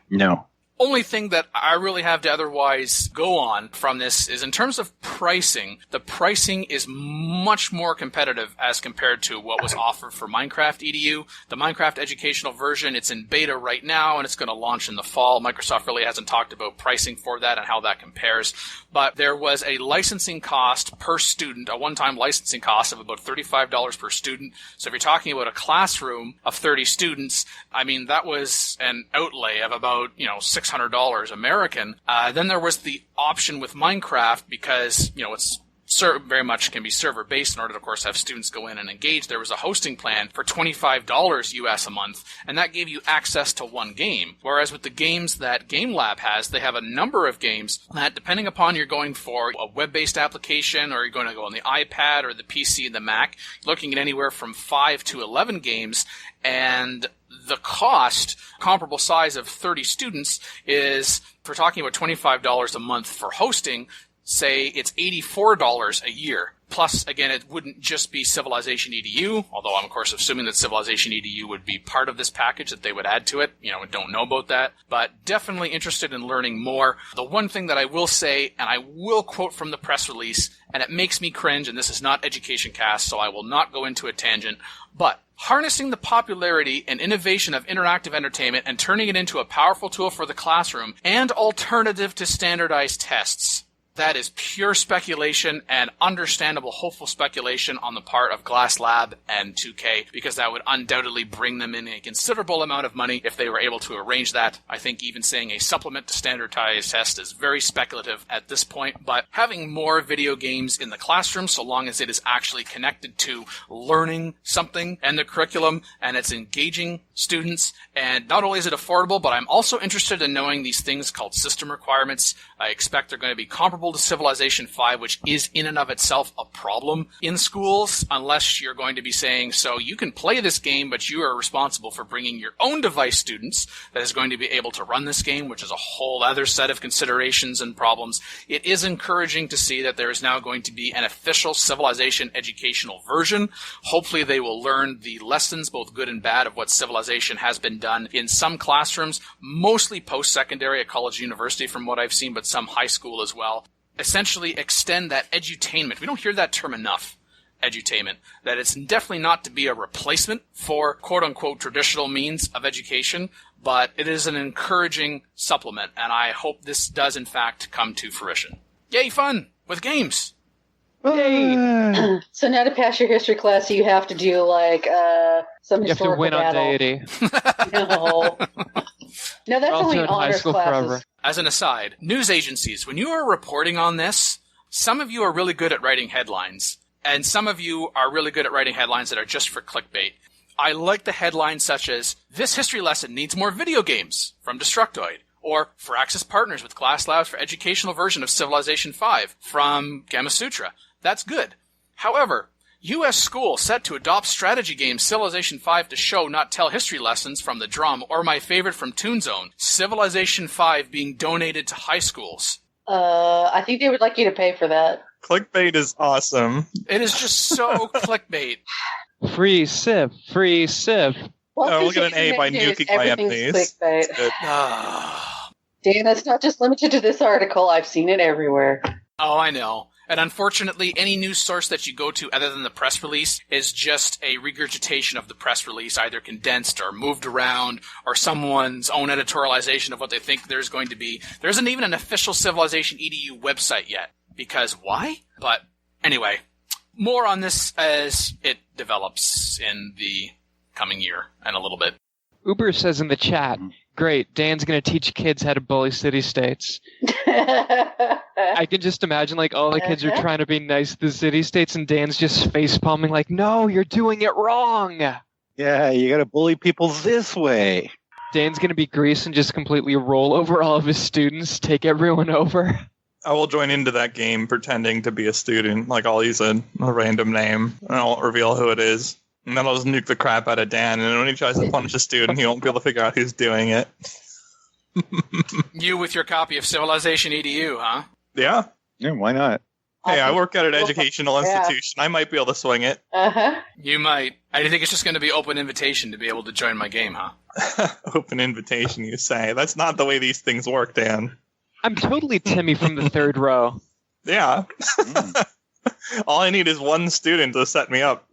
No. Only thing that I really have to otherwise go on from this is in terms of pricing, the pricing is much more competitive as compared to what was offered for Minecraft EDU. The Minecraft educational version, it's in beta right now and it's going to launch in the fall. Microsoft really hasn't talked about pricing for that and how that compares. But there was a licensing cost per student, a one-time licensing cost of about $35 per student. So if you're talking about a classroom of 30 students, I mean, that was an outlay of about, $600 American. Then there was the option with Minecraft because, it's very much can be server-based in order to, of course, have students go in and engage. There was a hosting plan for $25 US a month, and that gave you access to one game. Whereas with the games that GameLab has, they have a number of games that, depending upon you're going for a web-based application or you're going to go on the iPad or the PC and the Mac, you're looking at anywhere from 5 to 11 games, and the cost, comparable size of 30 students, is, if we're talking about $25 a month for hosting, say it's $84 a year. Plus, again, it wouldn't just be Civilization EDU, although I'm, of course, assuming that Civilization EDU would be part of this package that they would add to it. We don't know about that, but definitely interested in learning more. The one thing that I will say, and I will quote from the press release, and it makes me cringe, and this is not Education Cast, so I will not go into a tangent, but harnessing the popularity and innovation of interactive entertainment and turning it into a powerful tool for the classroom and alternative to standardized tests. That is pure speculation and understandable, hopeful speculation on the part of Glass Lab and 2K, because that would undoubtedly bring them in a considerable amount of money if they were able to arrange that. I think even saying a supplement to standardized test is very speculative at this point, but having more video games in the classroom, so long as it is actually connected to learning something and the curriculum, and it's engaging students, and not only is it affordable, but I'm also interested in knowing these things called system requirements. I expect they're going to be comparable to Civilization 5, which is in and of itself a problem in schools, unless you're going to be saying, so you can play this game, but you are responsible for bringing your own device students that is going to be able to run this game, which is a whole other set of considerations and problems. It is encouraging to see that there is now going to be an official Civilization educational version. Hopefully they will learn the lessons, both good and bad, of what Civilization has been done in some classrooms, mostly post-secondary at college university from what I've seen, but some high school as well. Essentially extend that edutainment. We don't hear that term enough, edutainment. That it's definitely not to be a replacement for quote-unquote traditional means of education, but it is an encouraging supplement, and I hope this does in fact come to fruition. Yay, fun with games! Yay! So now to pass your history class, you have to do some You have to historical win on battle. deity. No, that's Also only in high honors school classes. forever. As an aside, news agencies, when you are reporting on this, some of you are really good at writing headlines, and some of you are really good at writing headlines that are just for clickbait. I like the headlines such as, "This history lesson needs more video games," from Destructoid, or "Firaxis partners with Glass Labs for educational version of Civilization 5," from Gamasutra. That's good. However, U.S. school set to adopt strategy game Civilization 5 to show, not tell history lessons from the drum, or my favorite from Toonzone, Civilization 5 being donated to high schools. I think they would like you to pay for that. Clickbait is awesome. It is just so clickbait. Free Civ, free Civ. Well, Look at an A by nuking my enemies. Dan, that's not just limited to this article. I've seen it everywhere. Oh, I know. And unfortunately, any news source that you go to other than the press release is just a regurgitation of the press release, either condensed or moved around, or someone's own editorialization of what they think there's going to be. There isn't even an official Civilization EDU website yet. Because why? But anyway, more on this as it develops in the coming year and a little bit. Uber says in the chat, great, Dan's going to teach kids how to bully city-states. I can just imagine, all the kids are trying to be nice to the city-states, and Dan's just face-palming no, you're doing it wrong! Yeah, you gotta bully people this way. Dan's going to be Grease and just completely roll over all of his students, take everyone over. I will join into that game pretending to be a student. I'll use a random name, and I'll reveal who it is. And then I'll just nuke the crap out of Dan, and when he tries to punish a student, he won't be able to figure out who's doing it. You with your copy of Civilization EDU, huh? Yeah. Yeah, why not? Hey, I work at an educational institution. I might be able to swing it. Uh-huh. You might. I think it's just going to be open invitation to be able to join my game, huh? Open invitation, you say. That's not the way these things work, Dan. I'm totally Timmy from the third row. Yeah. All I need is one student to set me up.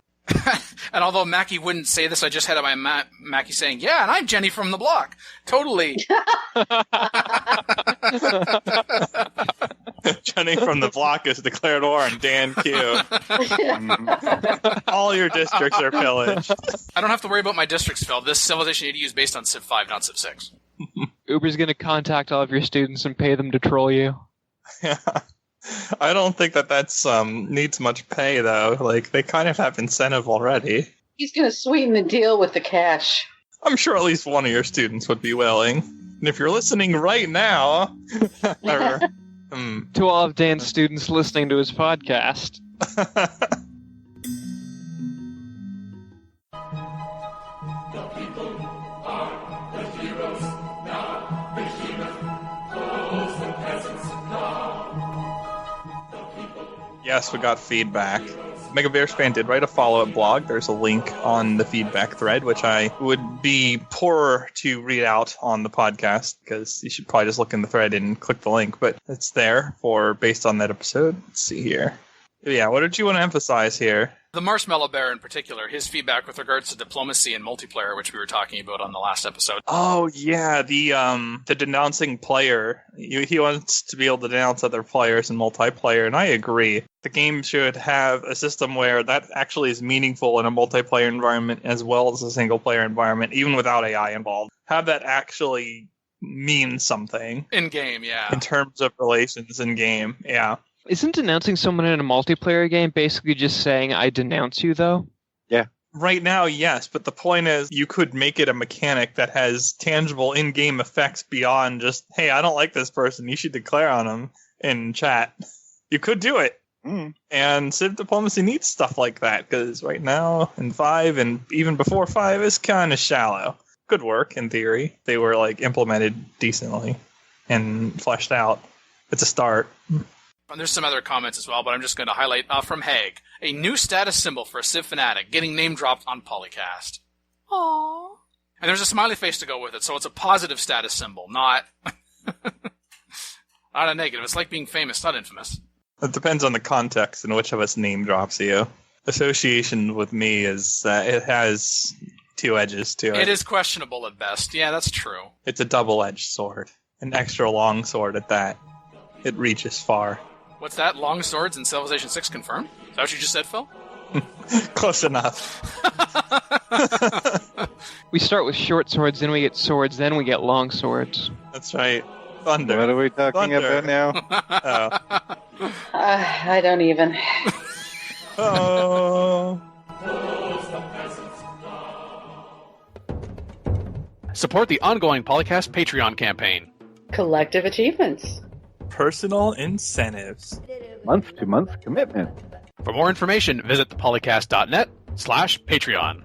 And although Mackie wouldn't say this, I just had my Mackie saying, yeah, and I'm Jenny from the block. Totally. Jenny from the block is declared war on Dan Q. All your districts are pillaged. I don't have to worry about my districts, Phil. This Civilization EDU is based on Civ 5, not Civ 6. Uber's going to contact all of your students and pay them to troll you. Yeah. I don't think that's needs much pay though. Like they kind of have incentive already. He's going to sweeten the deal with the cash. I'm sure at least one of your students would be willing. And if you're listening right now, to all of Dan's students listening to his podcast. Yes, we got feedback. Mega Bears fan did write a follow-up blog. There's a link on the feedback thread, which I would be poor to read out on the podcast because you should probably just look in the thread and click the link. But it's there for based on that episode. Let's see here. Yeah, what did you want to emphasize here? The Marshmallow Bear in particular, his feedback with regards to diplomacy and multiplayer, which we were talking about on the last episode. Oh yeah, the denouncing player. He wants to be able to denounce other players in multiplayer, and I agree. The game should have a system where that actually is meaningful in a multiplayer environment as well as a single player environment, even without AI involved. Have that actually mean something. In game, yeah. In terms of relations in game, yeah. Isn't denouncing someone in a multiplayer game basically just saying, I denounce you, though? Yeah. Right now, yes, but the point is you could make it a mechanic that has tangible in-game effects beyond just, hey, I don't like this person, you should declare on them in chat. You could do it. And Civ Diplomacy needs stuff like that, because right now, in 5, and even before 5, is kind of shallow. Good work, in theory. They were, implemented decently and fleshed out. It's a start. And there's some other comments as well, but I'm just going to highlight from Haig. A new status symbol for a Civ fanatic getting name dropped on PolyCast. Aww. And there's a smiley face to go with it, so it's a positive status symbol, not not a negative. It's like being famous, not infamous. It depends on the context in which of us name drops you. Association with me is it has two edges to it. It is questionable at best. Yeah, that's true. It's a double-edged sword. An extra long sword at that. It reaches far. What's that? Long swords in Civilization 6 confirmed? Is that what you just said, Phil? Close enough. We start with short swords, then we get swords, then we get long swords. That's right. Thunder. What are we talking about now? Oh. I don't even. Oh. Support the ongoing PolyCast Patreon campaign. Collective achievements. Personal incentives. Month-to-month commitment. For more information, visit thepolycast.net/Patreon.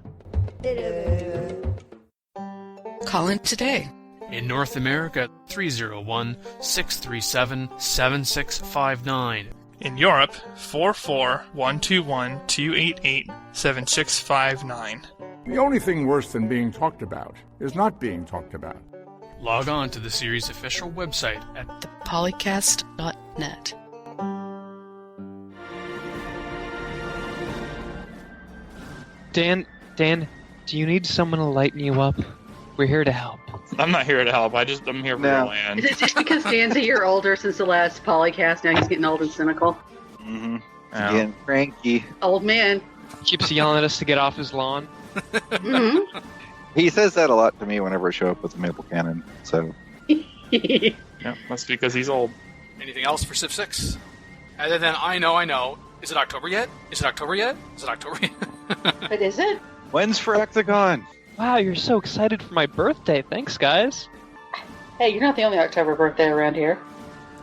Call in today. In North America, 301-637-7659. In Europe, 44121-288-7659. The only thing worse than being talked about is not being talked about. Log on to the series' official website at thepolycast.net. Dan, do you need someone to lighten you up? We're here to help. I'm not here to help. I'm here for the land. Is it just because Dan's a year older since the last PolyCast? Now he's getting old and cynical. Mm-hmm. Getting cranky. Old man. Keeps yelling at us to get off his lawn. Mm-hmm. He says that a lot to me whenever I show up with a maple cannon. So. Yeah, that's because he's old. Anything else for Civ 6? Other than I know. Is it October yet? Is it October yet? But is it? When's for Octagon? Wow, you're so excited for my birthday. Thanks, guys. Hey, you're not the only October birthday around here.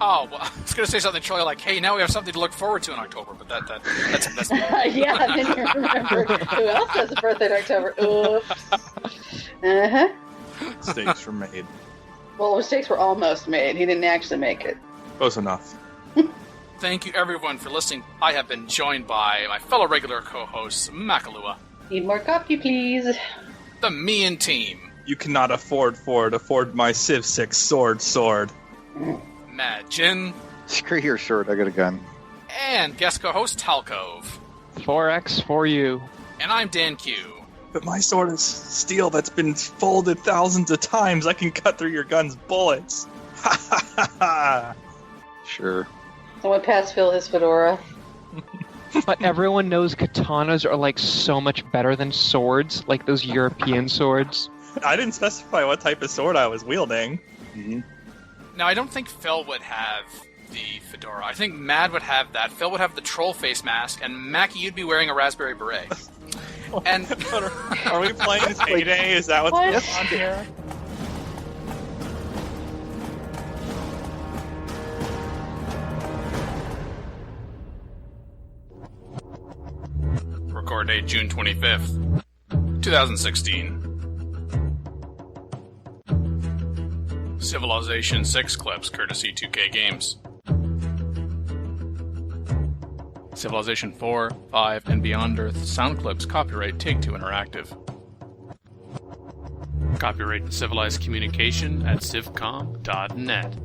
Oh, well, I was going to say something trolly like, hey, now we have something to look forward to in October, but that's yeah, then you remember who else has a birthday in October. Oops. Uh-huh. Mistakes were made. Well, mistakes were almost made. He didn't actually make it. Close enough. Thank you, everyone, for listening. I have been joined by my fellow regular co-hosts, Makalua. Need more coffee, please. The Mian team. You cannot afford my Civ 6 sword. Mad Jin. Screw your sword, I got a gun. And guest co-host Talcove. 4X for you. And I'm Dan Q. But my sword is steel that's been folded thousands of times. I can cut through your gun's bullets. Ha ha ha ha. Sure. Someone pass Phil his fedora. But everyone knows katanas are so much better than swords, like those European swords. I didn't specify what type of sword I was wielding. Mm-hmm. Now, I don't think Phil would have the fedora. I think Mad would have that. Phil would have the troll face mask, and Mackie, you'd be wearing a raspberry beret. And are we playing Payday? Is that what's going on here? Record date June 25th, 2016. Civilization 6 clips, courtesy 2K Games. Civilization 4, 5, and Beyond Earth sound clips, copyright Take-Two Interactive. Copyright Civilized Communication at civcom.net.